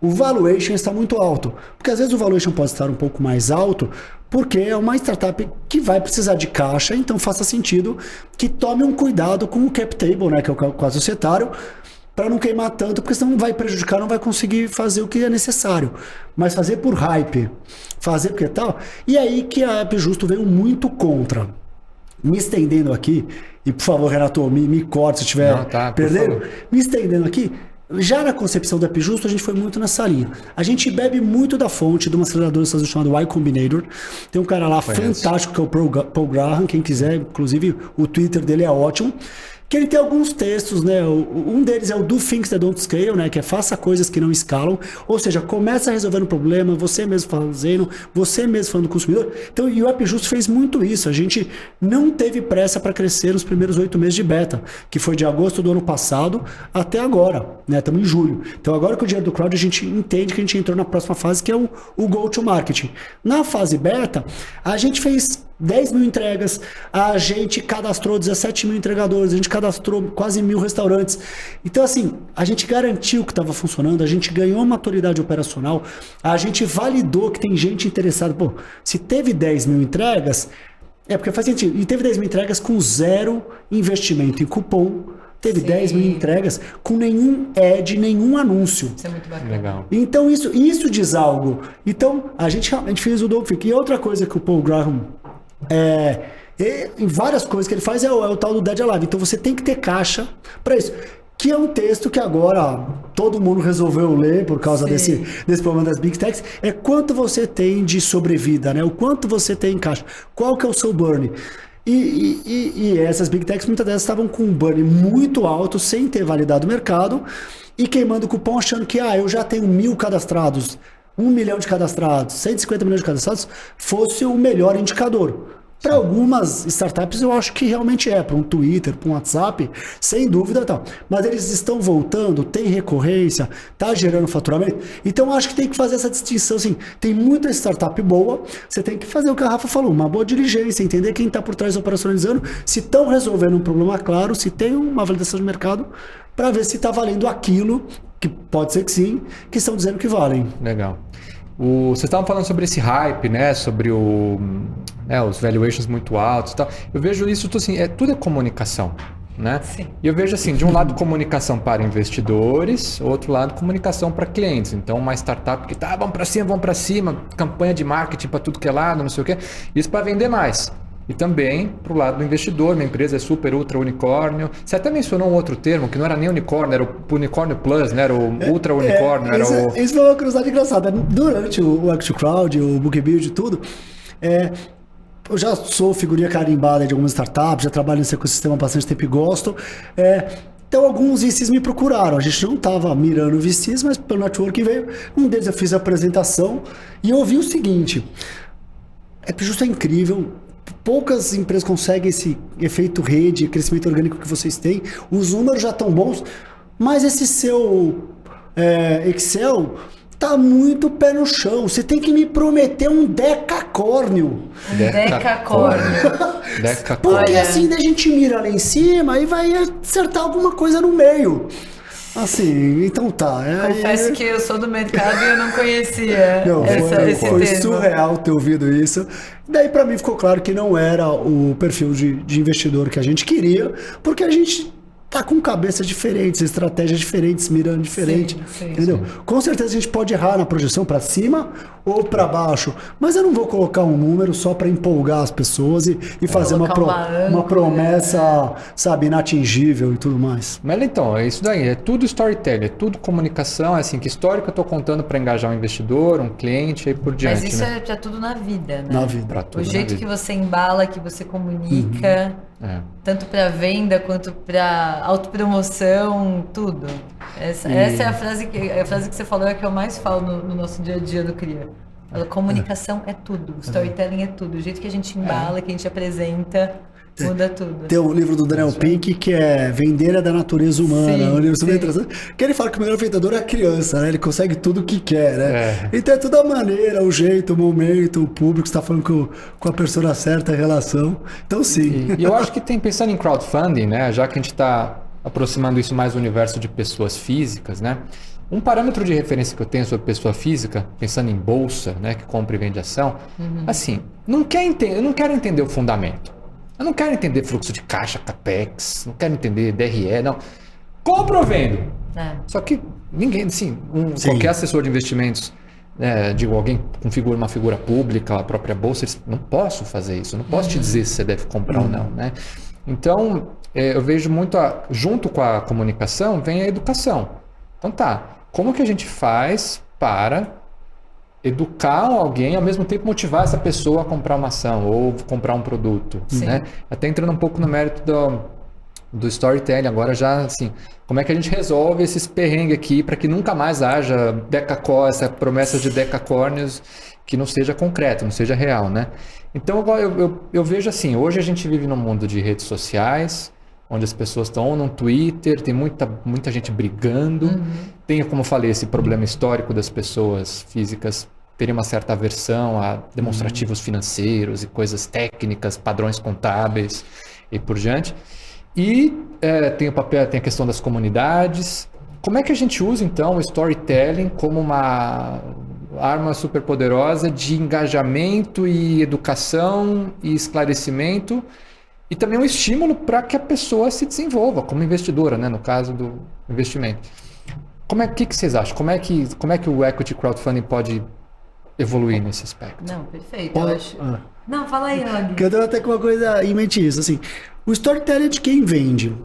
C: o valuation está muito alto. Porque às vezes o valuation pode estar um pouco mais alto porque é uma startup que vai precisar de caixa, então faça sentido que tome um cuidado com o cap table, né, que é o quadro societário, para não queimar tanto, porque senão vai prejudicar, não vai conseguir fazer o que é necessário. Mas fazer por hype, fazer porque tal. E aí que a App Justo veio muito contra. Me estendendo aqui, e por favor, Renato, me corte se estiver perdendo. Me estendendo aqui, já na concepção do App Justo, a gente foi muito nessa linha. A gente bebe muito da fonte de uma aceleradora chamada Y Combinator. Tem um cara lá fantástico que é o Paul Graham, quem quiser, inclusive o Twitter dele é ótimo. Que ele tem alguns textos, né? Um deles é o Do Things That Don't Scale, né? Que é faça coisas que não escalam. Ou seja, começa resolvendo o problema, você mesmo fazendo, você mesmo falando do consumidor. Então, e o App Justo fez muito isso. A gente não teve pressa para crescer nos primeiros 8 meses de beta, que foi de agosto do ano passado até agora, né? Estamos em julho. Então, agora com o dinheiro do crowd, a gente entende que a gente entrou na próxima fase, que é o go-to-marketing. Na fase beta, a gente fez 10 mil entregas, a gente cadastrou 17 mil entregadores, a gente cadastrou quase 1000 restaurantes. Então, assim, a gente garantiu que estava funcionando, a gente ganhou maturidade operacional, a gente validou que tem gente interessada. Pô, se teve 10 mil entregas, é porque faz sentido. E teve 10 mil entregas com zero investimento em cupom, teve 10 mil entregas com nenhum ad, nenhum anúncio.
B: Isso é muito bacana.
A: Legal.
C: Então, isso diz algo. Então, a gente realmente fez o Dolphin. E outra coisa que o Paul Graham... em várias coisas que ele faz é o tal do Dead Alive. Então você tem que ter caixa para isso. Que é um texto que agora todo mundo resolveu ler por causa desse problema das Big Techs. É quanto você tem de sobrevida, né? O quanto você tem em caixa. Qual que é o seu burn? E essas Big Techs, muitas delas estavam com um burn muito alto, sem ter validado o mercado, e queimando o cupom achando que eu já tenho 1000 cadastrados, 1 milhão de cadastrados, 150 milhões de cadastrados, fosse o melhor indicador. Para algumas startups eu acho que realmente é, para um Twitter, para um WhatsApp, sem dúvida tal. Mas eles estão voltando, tem recorrência, tá gerando faturamento. Então eu acho que tem que fazer essa distinção, assim, tem muita startup boa, você tem que fazer o que a Rafa falou, uma boa diligência, entender quem está por trás operacionalizando, se estão resolvendo um problema claro, se tem uma validação de mercado, para ver se está valendo aquilo, que pode ser que sim, que estão dizendo que valem.
A: Legal. Vocês estavam falando sobre esse hype, né? Sobre os valuations muito altos e tal. Eu vejo isso tudo assim, tudo é comunicação, né?
B: Sim.
A: E eu vejo assim, de um lado comunicação para investidores, outro lado comunicação para clientes. Então uma startup que vamos para cima, campanha de marketing para tudo que é lado, não sei o quê. Isso para vender mais. E também para o lado do investidor, minha empresa é super, ultra unicórnio. Você até mencionou um outro termo, que não era nem unicórnio, era o unicórnio plus, né? Era o ultra unicórnio.
C: Isso foi uma curiosidade engraçada. Durante o Action Crowd, o Book Build e tudo, eu já sou figurinha carimbada de algumas startups, já trabalho nesse ecossistema há bastante tempo e gosto. Então alguns VCs me procuraram. A gente não estava mirando VCs, mas pelo network veio. Um deles eu fiz a apresentação e eu ouvi o seguinte: App Justo é incrível, poucas empresas conseguem esse efeito rede, crescimento orgânico que vocês têm. Os números já estão bons, mas esse seu Excel tá muito pé no chão. Você tem que me prometer um decacórnio.
B: Decacórnio.
C: Porque
B: Olha.
C: assim daí a gente mira lá em cima e vai acertar alguma coisa no meio. Assim, então tá.
B: Confesso que eu sou do mercado e eu não conhecia
C: Não,
B: esse
C: foi
B: termo.
C: surreal ter ouvido isso. Daí pra mim ficou claro que não era o perfil de investidor que a gente queria, porque a gente tá com cabeças diferentes, estratégias diferentes, mirando diferente,
B: Sim,
C: entendeu? Com certeza a gente pode errar na projeção para cima ou para baixo, mas eu não vou colocar um número só para empolgar as pessoas e fazer uma
B: âncora.
C: promessa, sabe, inatingível e tudo mais.
A: Mas então, é isso daí, é tudo storytelling, é tudo comunicação, é assim, que história que eu tô contando para engajar um investidor, um cliente e por diante,
B: Mas isso
A: né?
B: é pra tudo na vida, né?
C: Na vida.
A: Pra tudo
B: O
A: na
B: jeito
A: vida.
B: que você embala, que você comunica,
A: É.
B: tanto para venda quanto para autopromoção, tudo. Essa é a frase que você falou, é a que eu mais falo no nosso dia a dia do CRIA. A comunicação é tudo, storytelling é tudo. O jeito que a gente embala, que a gente apresenta, muda tudo.
C: Tem um livro do Daniel Pink que é Vender é da Natureza Humana.
B: Sim,
C: É um livro super
B: sim.
C: interessante. Que ele fala que o melhor vendedor é a criança, né? Ele consegue tudo o que quer, né?
A: É.
C: Então é tudo a maneira, o jeito, o momento, o público, você tá falando com a pessoa certa, a relação. Então sim.
A: E eu acho que pensando em crowdfunding, né, já que a gente está aproximando isso mais do universo de pessoas físicas, né, um parâmetro de referência que eu tenho sobre pessoa física, pensando em bolsa, né, que compra e vende ação, assim, eu não quero entender o fundamento. Eu não quero entender fluxo de caixa, capex, não quero entender DRE, não. Compro ou vendo?
B: É.
A: Só que ninguém, assim,
C: Sim.
A: qualquer assessor de investimentos, digo, alguém com uma figura pública, a própria bolsa, eles, não posso fazer isso, não posso te dizer se você deve comprar ou não, né? Então, eu vejo muito, junto com a comunicação, vem a educação. Então tá, como que a gente faz para educar alguém, ao mesmo tempo motivar essa pessoa a comprar uma ação ou comprar um produto,
B: Sim.
A: né? Até entrando um pouco no mérito do storytelling, agora já assim, como é que a gente resolve esses perrengues aqui para que nunca mais haja essa promessa de decacórnios que não seja concreta, não seja real, né? Então eu vejo assim, hoje a gente vive num mundo de redes sociais, onde as pessoas estão no Twitter, tem muita gente brigando, tem, como eu falei, esse problema histórico das pessoas físicas terem uma certa aversão a demonstrativos financeiros e coisas técnicas, padrões contábeis e por diante. E tem a questão das comunidades. Como é que a gente usa, então, o storytelling como uma arma super poderosa de engajamento e educação e esclarecimento e também um estímulo para que a pessoa se desenvolva como investidora, né, no caso do investimento. Que vocês acham? Como é que o equity crowdfunding pode evoluir nesse aspecto?
B: Não, perfeito, eu acho.
C: Ah.
B: Não, fala aí, Og.
C: Porque eu tenho até com uma coisa em mente isso, assim, o storytelling é de quem vende,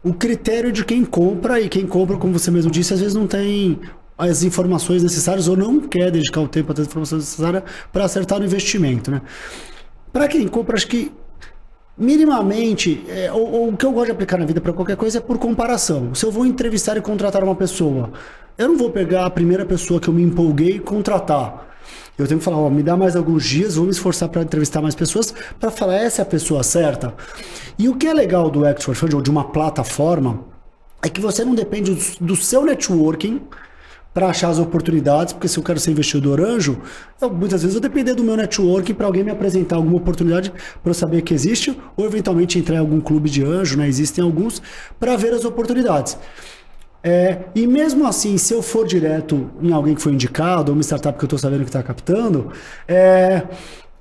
C: o critério de quem compra, e quem compra, como você mesmo disse, às vezes não tem as informações necessárias ou não quer dedicar o tempo a ter as informações necessárias para acertar no investimento, né? Para quem compra, acho que minimamente, o que eu gosto de aplicar na vida para qualquer coisa é por comparação. Se eu vou entrevistar e contratar uma pessoa, eu não vou pegar a primeira pessoa que eu me empolguei e contratar. Eu tenho que falar, me dá mais alguns dias, vou me esforçar para entrevistar mais pessoas para falar, essa é a pessoa certa. E o que é legal do Equity Fund ou de uma plataforma é que você não depende do seu networking para achar as oportunidades, porque se eu quero ser investidor anjo, muitas vezes eu depender do meu networking para alguém me apresentar alguma oportunidade para eu saber que existe, ou eventualmente entrar em algum clube de anjo, né? Existem alguns, para ver as oportunidades. E mesmo assim, se eu for direto em alguém que foi indicado, ou uma startup que eu estou sabendo que está captando,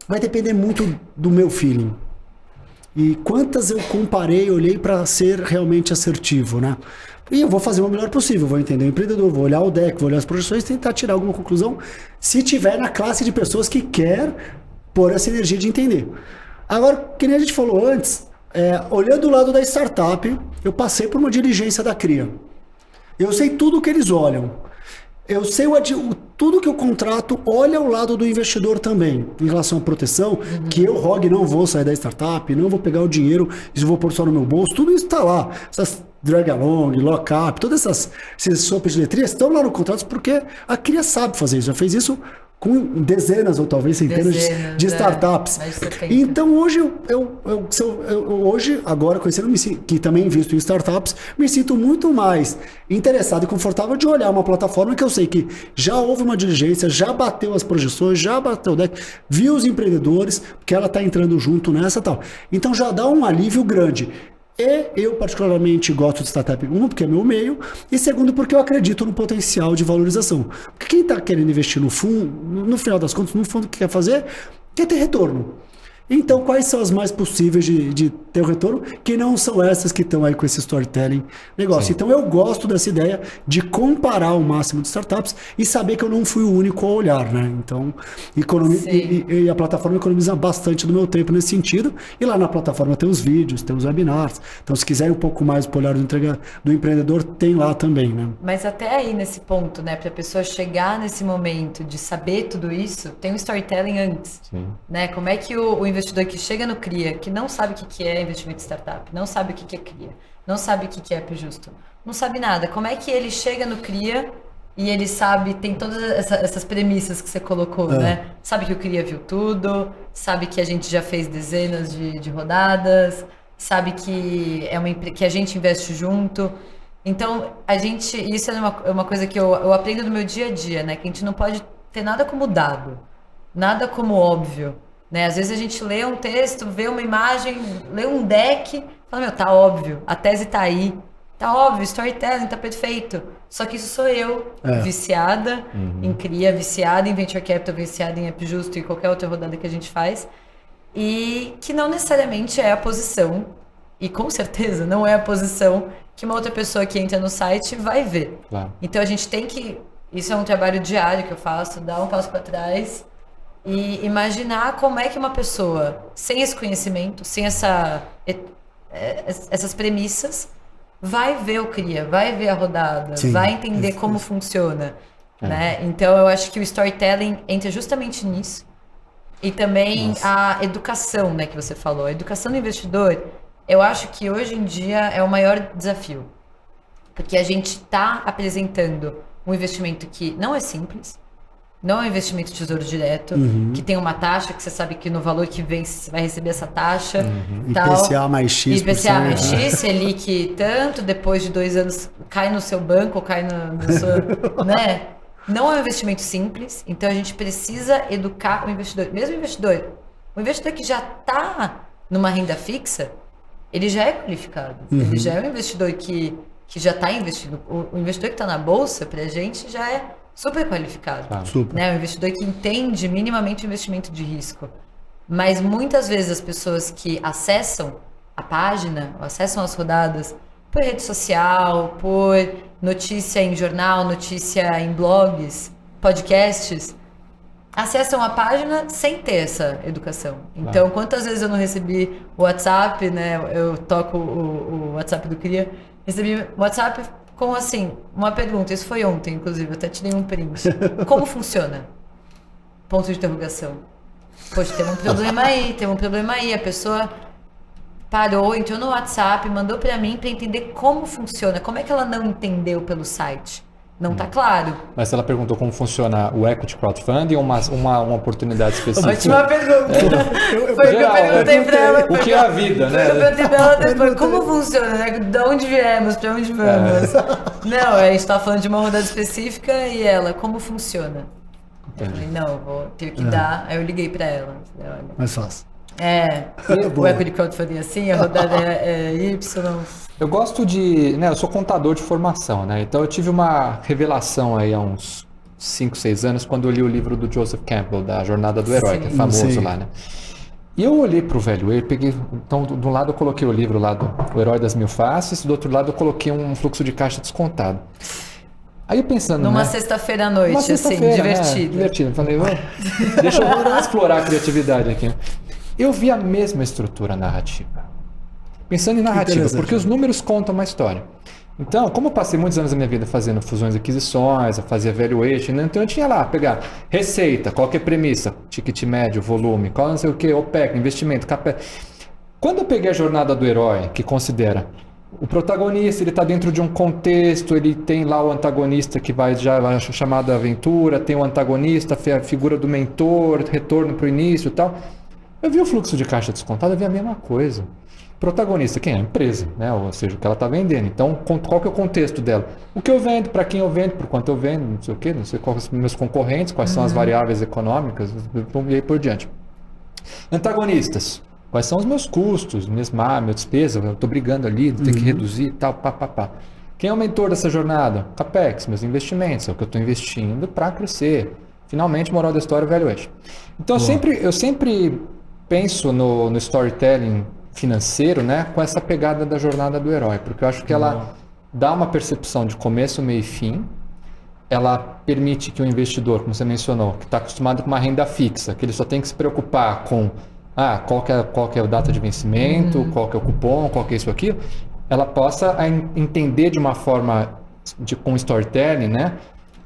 C: vai depender muito do meu feeling. E quantas eu comparei, olhei para ser realmente assertivo, né? E eu vou fazer o melhor possível, vou entender o empreendedor, vou olhar o deck, vou olhar as projeções e tentar tirar alguma conclusão, se tiver na classe de pessoas que quer pôr essa energia de entender. Agora, que nem a gente falou antes, olhando o lado da startup, eu passei por uma diligência da CRIA. Eu sei tudo o que eles olham. Eu sei tudo que eu contrato olha ao lado do investidor também, em relação à proteção, que eu, ROG, não vou sair da startup, não vou pegar o dinheiro, isso vou pôr só no meu bolso, tudo isso está lá. Essas drag along, lock-up, todas esses sopes de letrinhas estão lá no contrato porque a CRIA sabe fazer isso, já fez isso com dezenas ou talvez centenas de startups.
B: Mais de 70.
C: Então hoje hoje, agora conhecendo que também invisto em startups, me sinto muito mais interessado e confortável de olhar uma plataforma que eu sei que já houve uma diligência, já bateu as projeções, já bateu o deck, viu os empreendedores, porque ela está entrando junto nessa e tal. Então já dá um alívio grande. E eu particularmente gosto de startup, porque é meu meio, e segundo, porque eu acredito no potencial de valorização. Porque quem está querendo investir no fundo, no final das contas, no fundo, o que quer fazer, quer ter retorno. Então, quais são as mais possíveis de ter o retorno, que não são essas que estão aí com esse storytelling negócio. Sim. Então, eu gosto dessa ideia de comparar o máximo de startups e saber que eu não fui o único a olhar, né? Então, e a plataforma economiza bastante do meu tempo nesse sentido. E lá na plataforma tem os vídeos, tem os webinars. Então, se quiser ir um pouco mais pro olhar do empreendedor, tem lá também, né?
B: Mas até aí, nesse ponto, né? Para a pessoa chegar nesse momento de saber tudo isso, tem um storytelling antes. Sim. Né? Como é que o investidor que chega no CRIA, que não sabe o que é investimento em startup, não sabe o que é CRIA, não sabe o que é P Justo, não sabe nada. Como é que ele chega no CRIA e ele sabe, tem todas essas premissas que você colocou, né? Sabe que o CRIA viu tudo, sabe que a gente já fez dezenas de rodadas, sabe que que a gente investe junto. Então, isso é uma coisa que eu aprendo do meu dia a dia, né? Que a gente não pode ter nada como dado, nada como óbvio. Né? Às vezes a gente lê um texto, vê uma imagem, lê um deck, fala, tá óbvio, a tese tá aí, tá óbvio, storytelling tá perfeito. Só que isso sou eu, viciada em CRIA, viciada em Venture Capital, viciada em App Justo e qualquer outra rodada que a gente faz, e que não necessariamente é a posição, e com certeza não é a posição que uma outra pessoa que entra no site vai ver. Claro. Então a gente tem que, isso é um trabalho diário que eu faço, dar um passo para trás e imaginar como é que uma pessoa sem esse conhecimento, sem essas premissas, vai ver o CRIA, vai ver a rodada, Sim. vai entender como funciona. Né? Então eu acho que o storytelling entra justamente nisso. E também a educação, né, que você falou. A educação do investidor, eu acho que hoje em dia é o maior desafio. Porque a gente está apresentando um investimento que não é simples, não é um investimento de tesouro direto, que tem uma taxa, que você sabe que no valor que vem você vai receber essa taxa. Tal.
C: IPCA mais X%.
B: IPCA mais X, Selic tanto, depois de 2 anos cai no seu banco, cai no seu... né? Não é um investimento simples, então a gente precisa educar o investidor. Mesmo o investidor que já está numa renda fixa, ele já é qualificado. Ele já é um investidor que já está investindo. O investidor que está na bolsa, para a gente, já é super qualificado.
C: Super.
B: Né? Um investidor que entende minimamente o investimento de risco. Mas muitas vezes as pessoas que acessam a página, acessam as rodadas por rede social, por notícia em jornal, notícia em blogs, podcasts, acessam a página sem ter essa educação. Então, quantas vezes eu não recebi o WhatsApp, né? Eu toco o WhatsApp do CRIA, recebi o WhatsApp com, assim, uma pergunta. Isso foi ontem, inclusive, eu até te dei um print. Como funciona? Ponto de interrogação. Poxa, tem um problema aí. A pessoa parou, entrou no WhatsApp, mandou para mim para entender como funciona. Como é que ela não entendeu pelo site? Não tá claro.
A: Mas ela perguntou como funciona o equity crowdfunding ou uma oportunidade específica?
B: Ótima pergunta. Foi o que eu perguntei para ela.
A: O que é a vida, né?
B: Eu perguntei para ela depois, como funciona, né? De onde viemos, para onde vamos? Não, a gente tava falando de uma rodada específica e ela, como funciona? Eu falei, não, vou ter que dar. Aí eu liguei para ela. Falei, olha,
C: mais fácil.
B: O equity crowdfunding assim, a rodada é Y.
A: Eu gosto de... né, eu sou contador de formação, né? Então eu tive uma revelação aí há uns 5, 6 anos, quando eu li o livro do Joseph Campbell, da Jornada do Herói, que é famoso lá, né? E eu olhei pro velho, eu peguei... Então, de um lado eu coloquei o livro lá do O Herói das Mil Faces, do outro lado eu coloquei um fluxo de caixa descontado. Aí eu pensando,
B: numa sexta-feira à noite, assim, divertido.
A: Divertido. Falei, deixa eu explorar a criatividade aqui. Eu vi a mesma estrutura narrativa. Pensando em narrativa, porque os números contam uma história. Então, como eu passei muitos anos da minha vida fazendo fusões e aquisições, eu fazia valuation, né? Então eu tinha lá, pegar receita, qual que é a premissa, ticket médio, volume, qual não sei o que, OPEC, investimento, CAPEX. Quando eu peguei a Jornada do Herói, que considera o protagonista, ele está dentro de um contexto, ele tem lá o antagonista que vai já chamada aventura, tem o antagonista, a figura do mentor, retorno para o início e tal. Eu vi o fluxo de caixa descontado, eu vi a mesma coisa. Protagonista, quem é? A empresa, né? Ou seja, o que ela está vendendo. Então, qual que é o contexto dela? O que eu vendo, para quem eu vendo, por quanto eu vendo, não sei o quê, não sei quais são os meus concorrentes, quais são as variáveis econômicas, e aí por diante. Antagonistas. Quais são os meus custos, minha despesa, eu estou brigando ali, tenho que reduzir e tal, pá. Quem é o mentor dessa jornada? Capex, meus investimentos, é o que eu estou investindo para crescer. Finalmente, moral da história, velho eixo. Então, eu sempre penso no storytelling financeiro, né, com essa pegada da jornada do herói, porque eu acho que ela dá uma percepção de começo, meio e fim. Ela permite que o investidor, como você mencionou, que está acostumado com uma renda fixa, que ele só tem que se preocupar com qual que é a data de vencimento, qual que é o cupom, qual que é isso aqui, ela possa entender de uma forma com storytelling, né?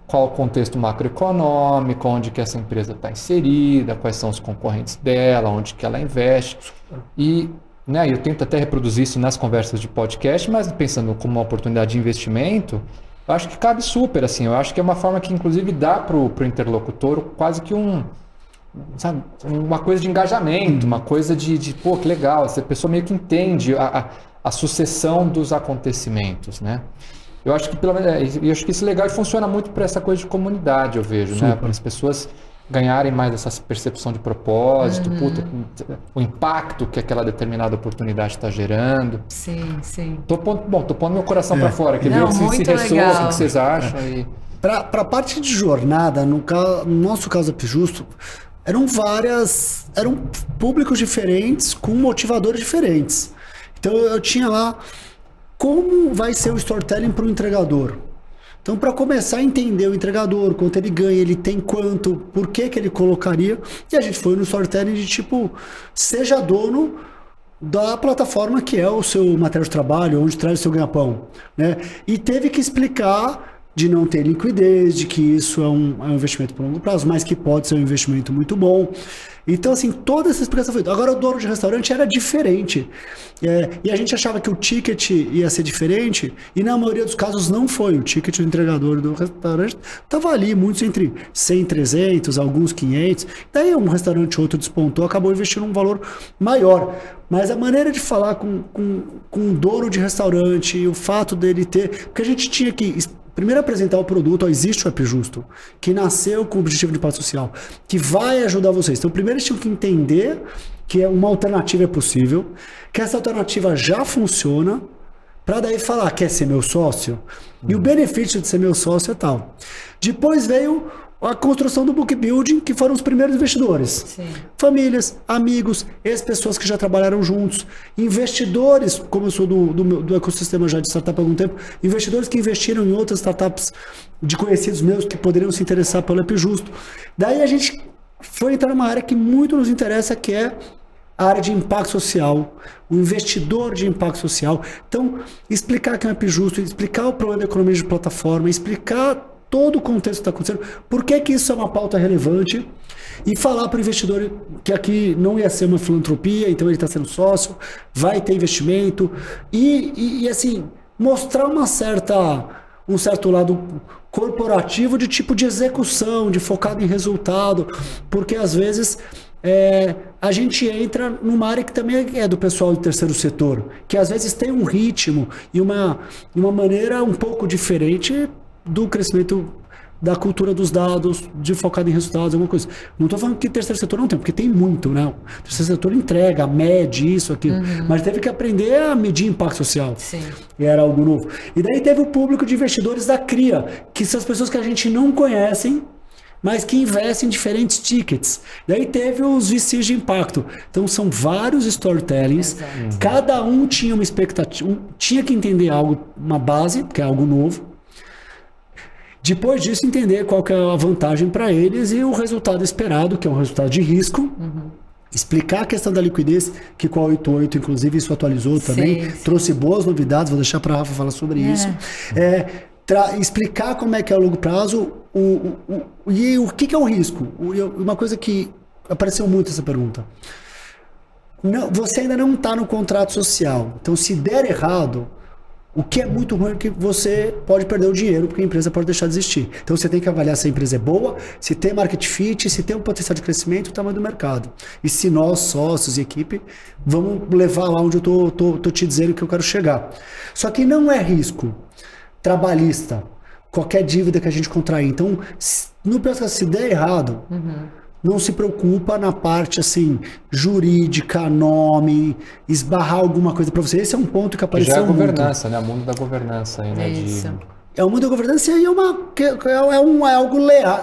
A: Qual o contexto macroeconômico, onde que essa empresa está inserida, quais são os concorrentes dela, onde que ela investe. E né, eu tento até reproduzir isso nas conversas de podcast, mas pensando como uma oportunidade de investimento, eu acho que cabe super, assim. Eu acho que é uma forma que, inclusive, dá para o interlocutor quase que uma coisa de engajamento, uma coisa de pô, que legal, essa pessoa meio que entende a sucessão dos acontecimentos, né? Eu acho que isso é legal e funciona muito para essa coisa de comunidade, eu vejo, né? Para as pessoas ganharem mais essa percepção de propósito, o impacto que aquela determinada oportunidade está gerando.
B: Sim.
A: Tô pondo meu coração para fora, que ver se ressoa, o que vocês acham.
C: Para a parte de jornada, no nosso caso da Justo, eram públicos diferentes com motivadores diferentes. Então eu tinha lá como vai ser o storytelling para o entregador. Então, para começar a entender o entregador, quanto ele ganha, ele tem quanto, por que ele colocaria, e a gente foi no storytelling de tipo, seja dono da plataforma que é o seu material de trabalho, onde traz o seu ganha-pão, né? E teve que explicar de não ter liquidez, de que isso é um investimento por longo prazo, mas que pode ser um investimento muito bom. Então, assim, toda essa explicação foi... Agora, o dono de restaurante era diferente. E a gente achava que o ticket ia ser diferente, e na maioria dos casos não foi. O ticket do entregador do restaurante estava ali, muitos entre 100, 300, alguns 500. Daí um restaurante ou outro despontou, acabou investindo um valor maior. Mas a maneira de falar com o dono de restaurante, e o fato dele ter... Porque a gente tinha que... Primeiro apresentar o produto, existe o App Justo, que nasceu com o objetivo de impacto social, que vai ajudar vocês. Então, primeiro eles tinham que entender que uma alternativa é possível, que essa alternativa já funciona, para daí falar, quer ser meu sócio? E o benefício de ser meu sócio é tal. Depois veio a construção do book building, que foram os primeiros investidores.
B: Sim.
C: Famílias, amigos, ex-pessoas que já trabalharam juntos, investidores, como eu sou do ecossistema já de startup há algum tempo, investidores que investiram em outras startups de conhecidos meus que poderiam se interessar pelo App Justo. Daí a gente foi entrar numa área que muito nos interessa, que é a área de impacto social, o investidor de impacto social. Então, explicar que é um App Justo, explicar o problema da economia de plataforma, explicar todo o contexto que está acontecendo, por que isso é uma pauta relevante, e falar para o investidor que aqui não ia ser uma filantropia, então ele está sendo sócio, vai ter investimento, e assim, mostrar um certo lado corporativo de tipo de execução, de focado em resultado, porque às vezes a gente entra numa área que também é do pessoal do terceiro setor, que às vezes tem um ritmo e uma maneira um pouco diferente do crescimento da cultura dos dados, de focado em resultados, alguma coisa. Não estou falando que o terceiro setor não tem, porque tem muito, né? O terceiro setor entrega, mede isso, aquilo, mas teve que aprender a medir impacto social.
B: Sim.
C: E era algo novo. E daí teve o público de investidores da CRIA, que são as pessoas que a gente não conhece, mas que investem em diferentes tickets. Daí teve os VCs de impacto. Então são vários storytellings, cada um tinha uma expectativa, tinha que entender algo, uma base, que é algo novo. Depois disso, entender qual que é a vantagem para eles e o resultado esperado, que é um resultado de risco. Explicar a questão da liquidez, que com a 88, inclusive, isso atualizou também.
B: Sim.
C: Trouxe boas novidades, vou deixar para a Rafa falar sobre isso. Explicar como é que é o longo prazo e o que é o risco. Uma coisa que apareceu muito essa pergunta. Não, você ainda não está no contrato social. Então, se der errado, O que é muito ruim é que você pode perder o dinheiro, porque a empresa pode deixar de existir. Então você tem que avaliar se a empresa é boa, se tem market fit, se tem um potencial de crescimento e o tamanho do mercado. E se nós, sócios e equipe, vamos levar lá onde eu tô te dizendo que eu quero chegar. Só que não é risco trabalhista, qualquer dívida que a gente contrair. Então, no processo, se der errado, não se preocupa na parte assim jurídica, nome, esbarrar alguma coisa para você. Esse é um ponto que apareceu
A: Já é a
C: muito.
A: governança, né? O mundo da governança aí, né?
B: Isso.
C: É o mundo da governança e aí é algo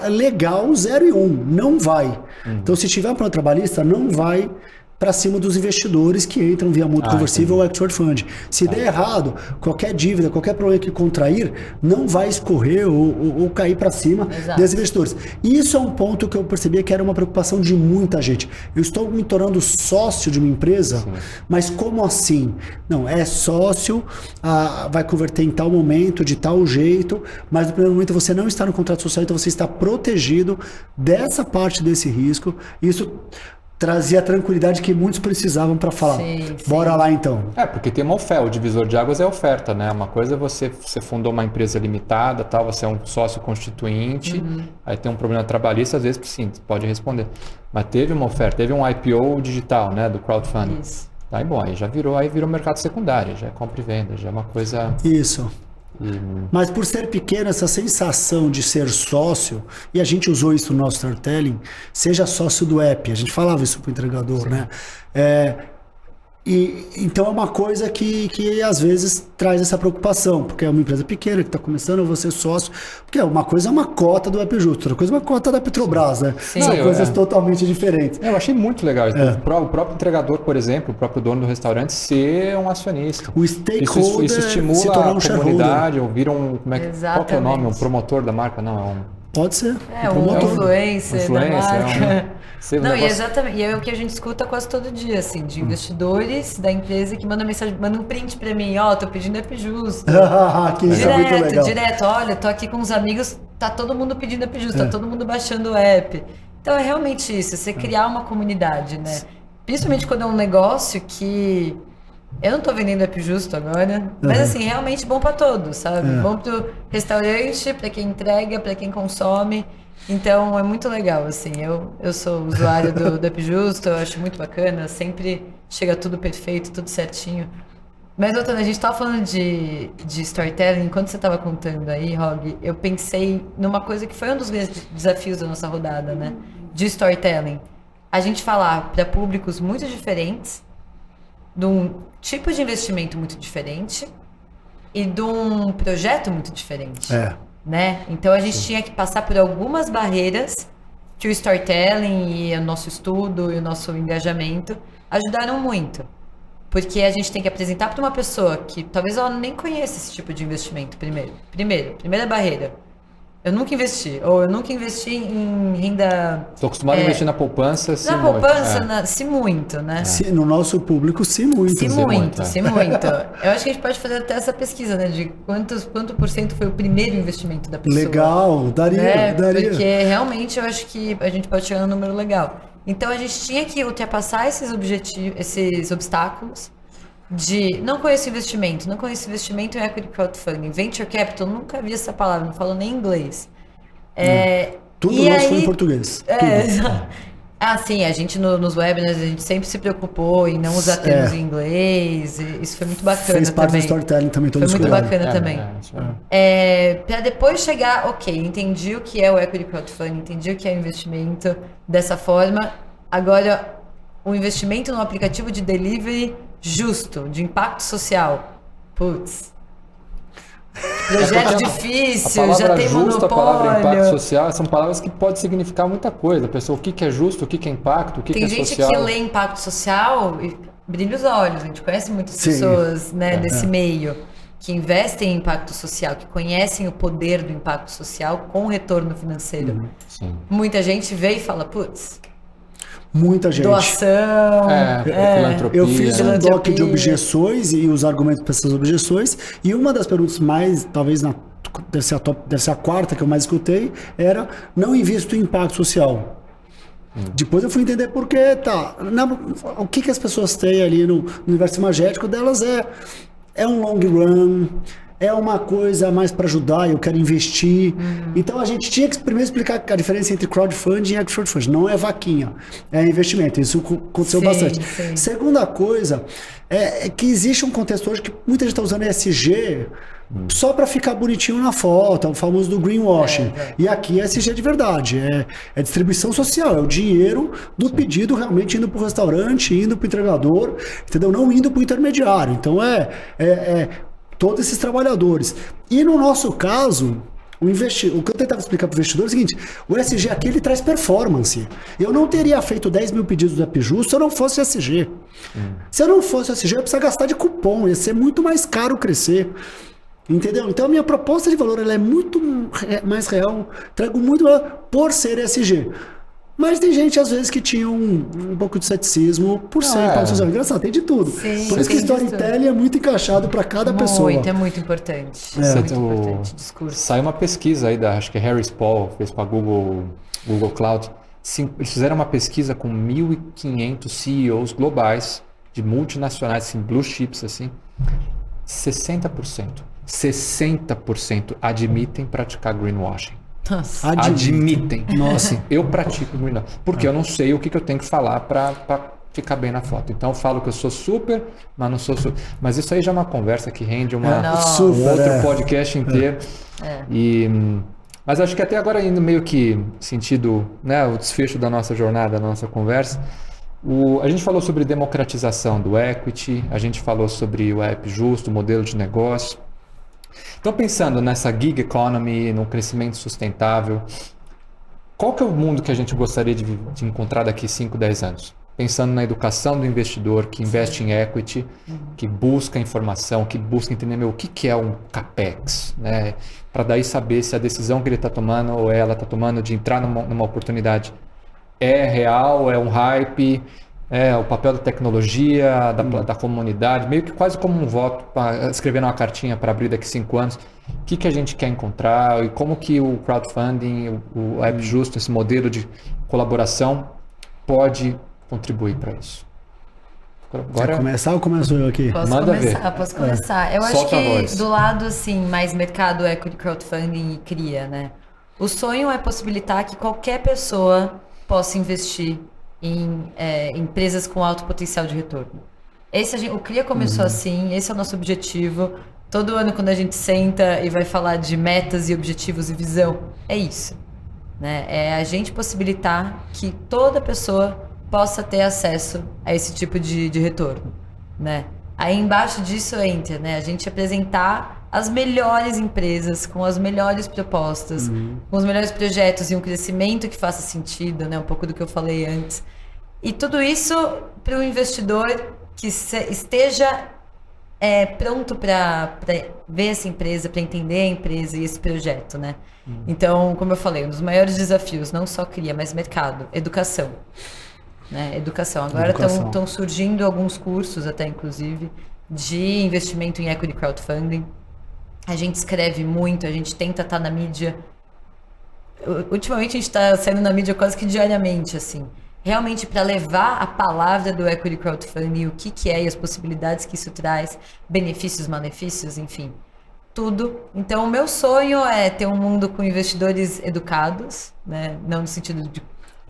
C: legal 0 e 1. Não vai. Então, se tiver um plano trabalhista, não vai para cima dos investidores que entram via mútuo conversível ou Actual Fund. Se der errado, qualquer dívida, qualquer problema que contrair, não vai escorrer ou cair para cima desses investidores. E isso é um ponto que eu percebi que era uma preocupação de muita gente. Eu estou me tornando sócio de uma empresa, mas como assim? Não, é sócio, vai converter em tal momento, de tal jeito, mas no primeiro momento você não está no contrato social, então você está protegido dessa parte desse risco. Isso trazia a tranquilidade que muitos precisavam para falar. Bora lá então.
A: Porque tem uma oferta, o divisor de águas é a oferta, né? Uma coisa é você fundou uma empresa limitada, tal, você é um sócio constituinte, aí tem um problema trabalhista, às vezes sim, pode responder. Mas teve uma oferta, teve um IPO digital, né, do crowdfunding.
B: Isso.
A: Aí bom, aí virou mercado secundário, já é compra e venda, já é uma coisa...
C: Isso. Mas por ser pequeno, essa sensação de ser sócio, e a gente usou isso no nosso storytelling, seja sócio do app, a gente falava isso para o entregador, né? Então é uma coisa que às vezes traz essa preocupação, porque é uma empresa pequena que está começando, eu vou ser sócio, porque uma coisa é uma cota do App Justo, outra coisa é uma cota da Petrobras, né? São coisas totalmente diferentes.
A: Eu achei muito legal isso. O próprio entregador, por exemplo, o próprio dono do restaurante ser um acionista.
C: O stakeholder
A: isso estimula
C: se tornar
A: a comunidade, ou vira qual que é o nome? Um promotor da marca? Não,
C: Pode ser.
B: Um influencer da marca.
A: Não,
B: e exatamente. E é o que a gente escuta quase todo dia, assim, de investidores da empresa que mandam mensagem, mandam um print pra mim, tô pedindo App Justo.
C: Que isso é muito legal.
B: Direto, olha, tô aqui com uns amigos, tá todo mundo pedindo App Justo, tá todo mundo baixando o app. Então é realmente isso, você criar uma comunidade, né? Principalmente quando é um negócio que... Eu não tô vendendo App Justo agora, mas assim, realmente bom pra todos, sabe? Bom pro restaurante, pra quem entrega, pra quem consome. Então é muito legal, assim. Eu sou usuário do App Justo, eu acho muito bacana, sempre chega tudo perfeito, tudo certinho. Mas voltando, a gente tava falando de storytelling, enquanto você tava contando aí, Rog, eu pensei numa coisa que foi um dos grandes desafios da nossa rodada, né? De storytelling. A gente falar para públicos muito diferentes, de um tipo de investimento muito diferente e de um projeto muito diferente, né? Então a gente tinha que passar por algumas barreiras que o storytelling e o nosso estudo e o nosso engajamento ajudaram muito, porque a gente tem que apresentar para uma pessoa que talvez ela nem conheça esse tipo de investimento primeira barreira. Eu nunca investi, ou eu nunca investi em renda...
A: Estou acostumado a investir na poupança,
B: se muito. Na poupança, se muito, né?
C: No nosso público, se muito.
B: Se muito. Eu acho que a gente pode fazer até essa pesquisa, né? De quanto por cento foi o primeiro investimento da pessoa.
C: Legal, daria.
B: Porque realmente eu acho que a gente pode chegar num número legal. Então a gente tinha que ultrapassar esses obstáculos de não conheço investimento em equity crowdfunding, venture capital, nunca vi essa palavra, não falo nem inglês.
C: Tudo nosso foi em português.
B: Sim, a gente nos webinars, a gente sempre se preocupou em não usar termos em inglês, isso foi muito bacana.
C: Fez parte do storytelling também, todo
B: foi muito bacana também. Para depois chegar, entendi o que é o equity crowdfunding, entendi o que é investimento dessa forma, agora o investimento no aplicativo de delivery justo, de impacto social. Putz. Projeto difícil, já tem monopólio.
A: A palavra impacto social são palavras que podem significar muita coisa. A pessoa, o que é justo, o que é impacto, o que é social.
B: Tem gente que lê impacto social e brilha os olhos. A gente conhece muitas pessoas desse meio que investem em impacto social, que conhecem o poder do impacto social com retorno financeiro. Muita gente vê e fala, putz,
C: muita gente.
B: Doação.
C: Filantropia. Eu fiz um doc de objeções e os argumentos para essas objeções. E uma das perguntas mais, talvez deve ser a quarta que eu mais escutei, era: não invisto em impacto social. Depois eu fui entender por quê. O que as pessoas têm ali no universo imagético delas é um long run, é uma coisa mais para ajudar, eu quero investir. Então a gente tinha que primeiro explicar a diferença entre crowdfunding e equity crowdfunding. Não é vaquinha, é investimento. Isso aconteceu bastante.
B: Sim.
C: Segunda coisa é que existe um contexto hoje que muita gente está usando ESG só para ficar bonitinho na foto, é o famoso do greenwashing. E aqui é ESG de verdade, é distribuição social, é o dinheiro do pedido realmente indo para o restaurante, indo para o entregador, entendeu? Não indo para o intermediário. Então todos esses trabalhadores. E no nosso caso, o que eu tentava explicar para o investidor é o seguinte: o ESG aqui ele traz performance. Eu não teria feito 10 mil pedidos do AppJusto se eu não fosse ESG. Se eu não fosse ESG, eu ia precisar gastar de cupom, ia ser muito mais caro crescer. Entendeu? Então a minha proposta de valor ela é muito mais real, trago muito valor por ser ESG. Mas tem gente, às vezes, que tinha um pouco de ceticismo por ser impacto social. Engraçado, tem de tudo.
B: Sim,
C: por isso que storytelling é muito encaixado para cada pessoa.
B: É muito importante. Muito importante, discurso.
A: Saiu uma pesquisa aí acho que Harris Poll fez para Google Cloud. Eles fizeram uma pesquisa com 1.500 CEOs globais de multinacionais, assim, blue chips, assim. 60% admitem praticar greenwashing.
B: Nossa.
A: Admitem. Nossa, eu pratico greenwashing. Porque eu não sei o que eu tenho que falar para ficar bem na foto. Então eu falo que eu sou super, mas não sou super. Mas isso aí já é uma conversa que rende um outro podcast inteiro. Mas acho que até agora, indo meio que sentido, né, o desfecho da nossa jornada, da nossa conversa, a gente falou sobre democratização do equity, a gente falou sobre o AppJusto, o modelo de negócio. Então, pensando nessa gig economy, no crescimento sustentável, qual que é o mundo que a gente gostaria de encontrar daqui 5, 10 anos? Pensando na educação do investidor que investe em equity, que busca informação, que busca entender o que é um CAPEX, né? Para daí saber se a decisão que ele está tomando ou ela está tomando de entrar numa oportunidade é real, é um hype, é o papel da tecnologia, da comunidade, meio que quase como um voto, escrevendo uma cartinha para abrir daqui 5 anos. O que a gente quer encontrar e como que o crowdfunding, o AppJusto, esse modelo de colaboração pode contribuir para isso.
C: Agora, quer começar ou começo eu aqui?
B: Posso começar. Eu acho que do lado assim, mais mercado equity crowdfunding e cria, né? O sonho é possibilitar que qualquer pessoa possa investir em empresas com alto potencial de retorno. O CRIA começou assim, esse é o nosso objetivo. Todo ano, quando a gente senta e vai falar de metas e objetivos e visão, é isso, né? É a gente possibilitar que toda pessoa possa ter acesso a esse tipo de retorno, né? Aí embaixo disso entra, né? A gente apresentar as melhores empresas, com as melhores propostas, com os melhores projetos e um crescimento que faça sentido, né? Um pouco do que eu falei antes. E tudo isso para o investidor que esteja pronto para ver essa empresa, para entender a empresa e esse projeto, né? Então, como eu falei, um dos maiores desafios, não só cria, mas mercado, educação. Né? Educação. Agora estão surgindo alguns cursos, até inclusive, de investimento em equity crowdfunding. A gente escreve muito, a gente tenta estar na mídia. Ultimamente a gente está saindo na mídia quase que diariamente, assim. Realmente para levar a palavra do equity crowdfunding, o que é e as possibilidades que isso traz, benefícios, malefícios, enfim, tudo. Então o meu sonho é ter um mundo com investidores educados, né? Não no sentido de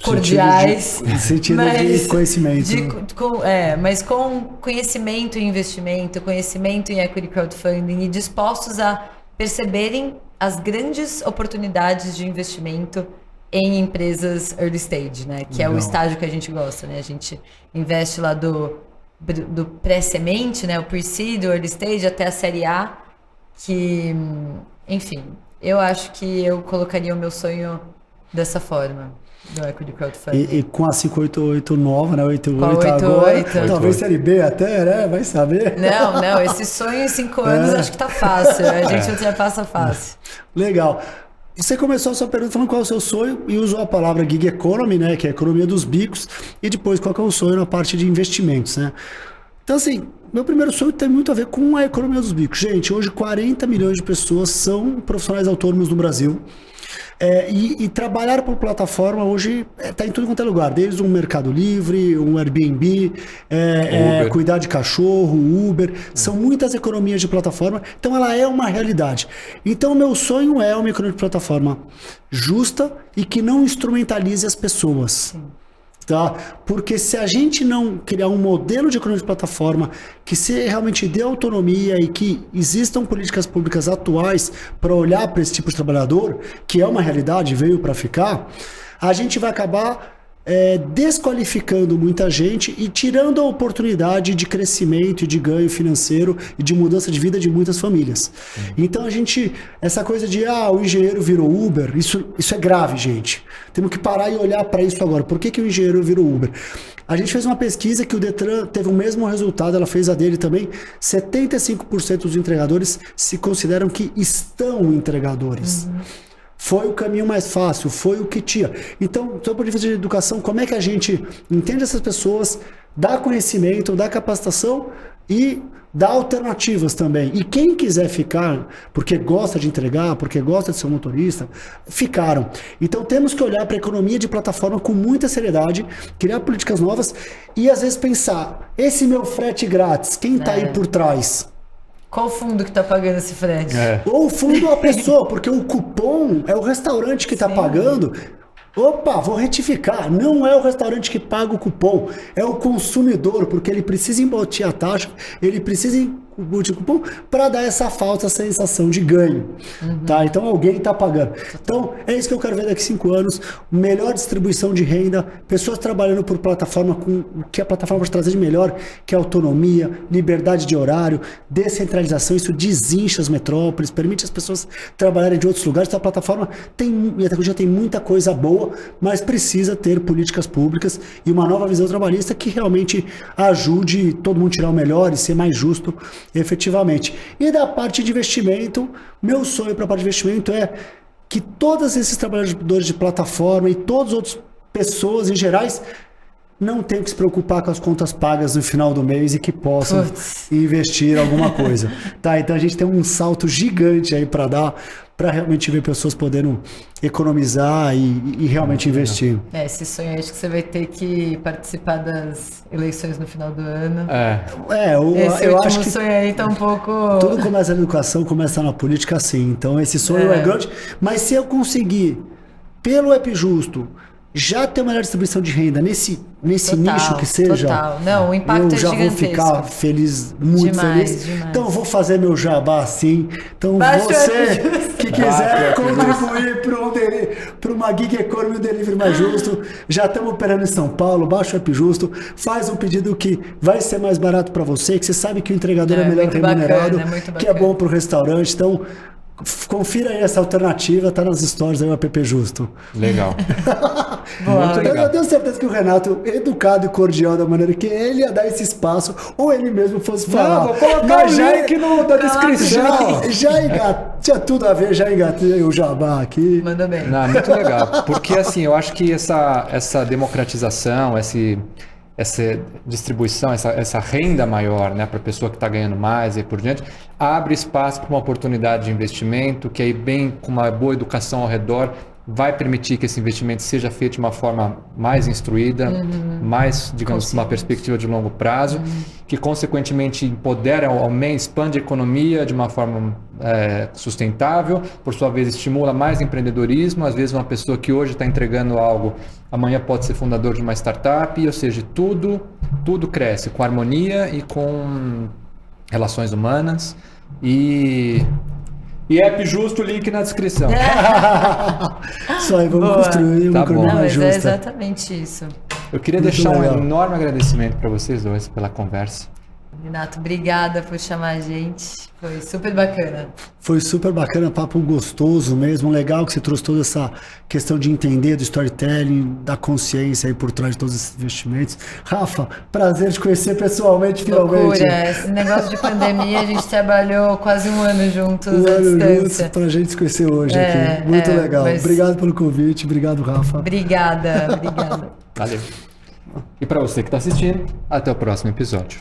B: cordiais,
C: no sentido de conhecimento.
B: Mas com conhecimento em investimento, conhecimento em equity crowdfunding e dispostos a perceberem as grandes oportunidades de investimento em empresas early stage, né? Que é o estágio que a gente gosta, né? A gente investe lá do pré-semente, né? O pre-seed, o early stage, até a série A, que, enfim, eu acho que eu colocaria o meu sonho dessa forma, do equity crowdfunding.
C: E com a 588 nova, né? 88 agora, talvez série B até, né? Vai saber.
B: Não, esse sonho em 5 anos acho que tá fácil, a gente ultrapassa fácil.
C: Legal. Você começou a sua pergunta falando qual é o seu sonho e usou a palavra gig economy, né, que é a economia dos bicos, e depois qual que é o sonho na parte de investimentos, né? Então, assim, meu primeiro sonho tem muito a ver com a economia dos bicos. Gente, hoje 40 milhões de pessoas são profissionais autônomos no Brasil. E trabalhar por plataforma hoje está em tudo quanto é lugar, desde um Mercado Livre, um Airbnb, cuidar de cachorro, Uber, são muitas economias de plataforma, então ela é uma realidade. Então o meu sonho é uma economia de plataforma justa e que não instrumentalize as pessoas.
B: Sim.
C: Tá? Porque se a gente não criar um modelo de economia de plataforma que se realmente dê autonomia e que existam políticas públicas atuais para olhar para esse tipo de trabalhador, que é uma realidade, veio para ficar, a gente vai acabar desqualificando muita gente e tirando a oportunidade de crescimento e de ganho financeiro e de mudança de vida de muitas famílias. Então essa coisa de o engenheiro virou Uber, isso é grave, gente. Temos que parar e olhar para isso agora. Por que o engenheiro virou Uber? A gente fez uma pesquisa que o Detran teve o mesmo resultado, ela fez a dele também. 75% dos entregadores se consideram que estão entregadores. Foi o caminho mais fácil, foi o que tinha. Então, do ponto de vista de educação, como é que a gente entende essas pessoas, dá conhecimento, dá capacitação e dá alternativas também. E quem quiser ficar, porque gosta de entregar, porque gosta de ser um motorista, ficaram. Então, temos que olhar para a economia de plataforma com muita seriedade, criar políticas novas e, às vezes, pensar, esse meu frete grátis, quem está aí por trás?
B: Qual fundo que tá pagando esse frete?
C: Ou o fundo é a pessoa, porque o cupom é o restaurante que está pagando. Opa, vou retificar. Não é o restaurante que paga o cupom, é o consumidor, porque ele precisa embutir a taxa, ele precisa embutir o cupom para dar essa falsa sensação de ganho. Tá? Então alguém está pagando. Então é isso que eu quero ver daqui a 5 anos. Melhor distribuição de renda, pessoas trabalhando por plataforma com o que a plataforma pode trazer de melhor, que é autonomia, liberdade de horário, descentralização. Isso desincha as metrópoles, permite as pessoas trabalharem de outros lugares. Então a plataforma e a tecnologia tem muita coisa boa, mas precisa ter políticas públicas e uma nova visão trabalhista que realmente ajude todo mundo a tirar o melhor e ser mais justo efetivamente. E da parte de investimento, meu sonho para a parte de investimento é que todos esses trabalhadores de plataforma e todas as outras pessoas em gerais não tenham que se preocupar com as contas pagas no final do mês e que possam investir em alguma coisa. Tá? Então a gente tem um salto gigante aí para dar, para realmente ver pessoas podendo economizar e realmente investir.
B: Esse sonho, acho que você vai ter que participar das eleições no final do ano.
C: Eu acho que
B: sonho aí tá um pouco...
C: Tudo começa na educação, começa na política, sim. Então esse sonho é grande, mas se eu conseguir, pelo App Justo, já ter uma melhor distribuição de renda nesse nicho que seja,
B: Não, o impacto
C: eu já vou
B: gigantesco.
C: ficar feliz, muito feliz.
B: Demais.
C: Então eu vou fazer meu jabá sim. Então
B: Baixa
C: você que quiser contribuir para uma gig economy, um delivery mais justo, já estamos operando em São Paulo, baixa o App Justo, faz um pedido que vai ser mais barato para você, que você sabe que o entregador é melhor remunerado, que é bom para o restaurante. Então confira aí essa alternativa, tá nas stories aí o App Justo.
A: Legal.
C: Muito legal. Eu tenho certeza que o Renato, educado e cordial da maneira que ele ia dar esse espaço, ou ele mesmo fosse falar.
A: Vou colocar o link na descrição.
C: Tinha tudo a ver, já engatei o jabá aqui.
B: Manda bem.
A: Não, muito legal. Porque assim, eu acho que essa democratização, essa distribuição, essa renda maior, né, para a pessoa que está ganhando mais e por diante, abre espaço para uma oportunidade de investimento que aí bem com uma boa educação ao redor vai permitir que esse investimento seja feito de uma forma mais instruída, mais, digamos, com uma perspectiva de longo prazo, que consequentemente empodera, expande a economia de uma forma sustentável, por sua vez estimula mais empreendedorismo. Às vezes uma pessoa que hoje está entregando algo, amanhã pode ser fundador de uma startup, ou seja, tudo cresce com harmonia e com relações humanas. E App Justo, link na descrição.
C: Só aí, vamos construir uma economia mais justa.
B: É exatamente isso.
A: Eu queria deixar um enorme agradecimento para vocês dois pela conversa.
B: Renato, obrigada por chamar a gente. Foi super bacana.
C: Foi super bacana, papo gostoso mesmo. Legal que você trouxe toda essa questão de entender do storytelling, da consciência aí por trás de todos esses investimentos. Rafa, prazer te conhecer pessoalmente, finalmente.
B: Loucura. Esse negócio de pandemia, a gente trabalhou quase um ano juntos à distância.
C: Pra gente se conhecer hoje aqui. Muito legal. Mas... Obrigado pelo convite. Obrigado, Rafa.
B: Obrigada.
A: Valeu. E para você que está assistindo, até o próximo episódio.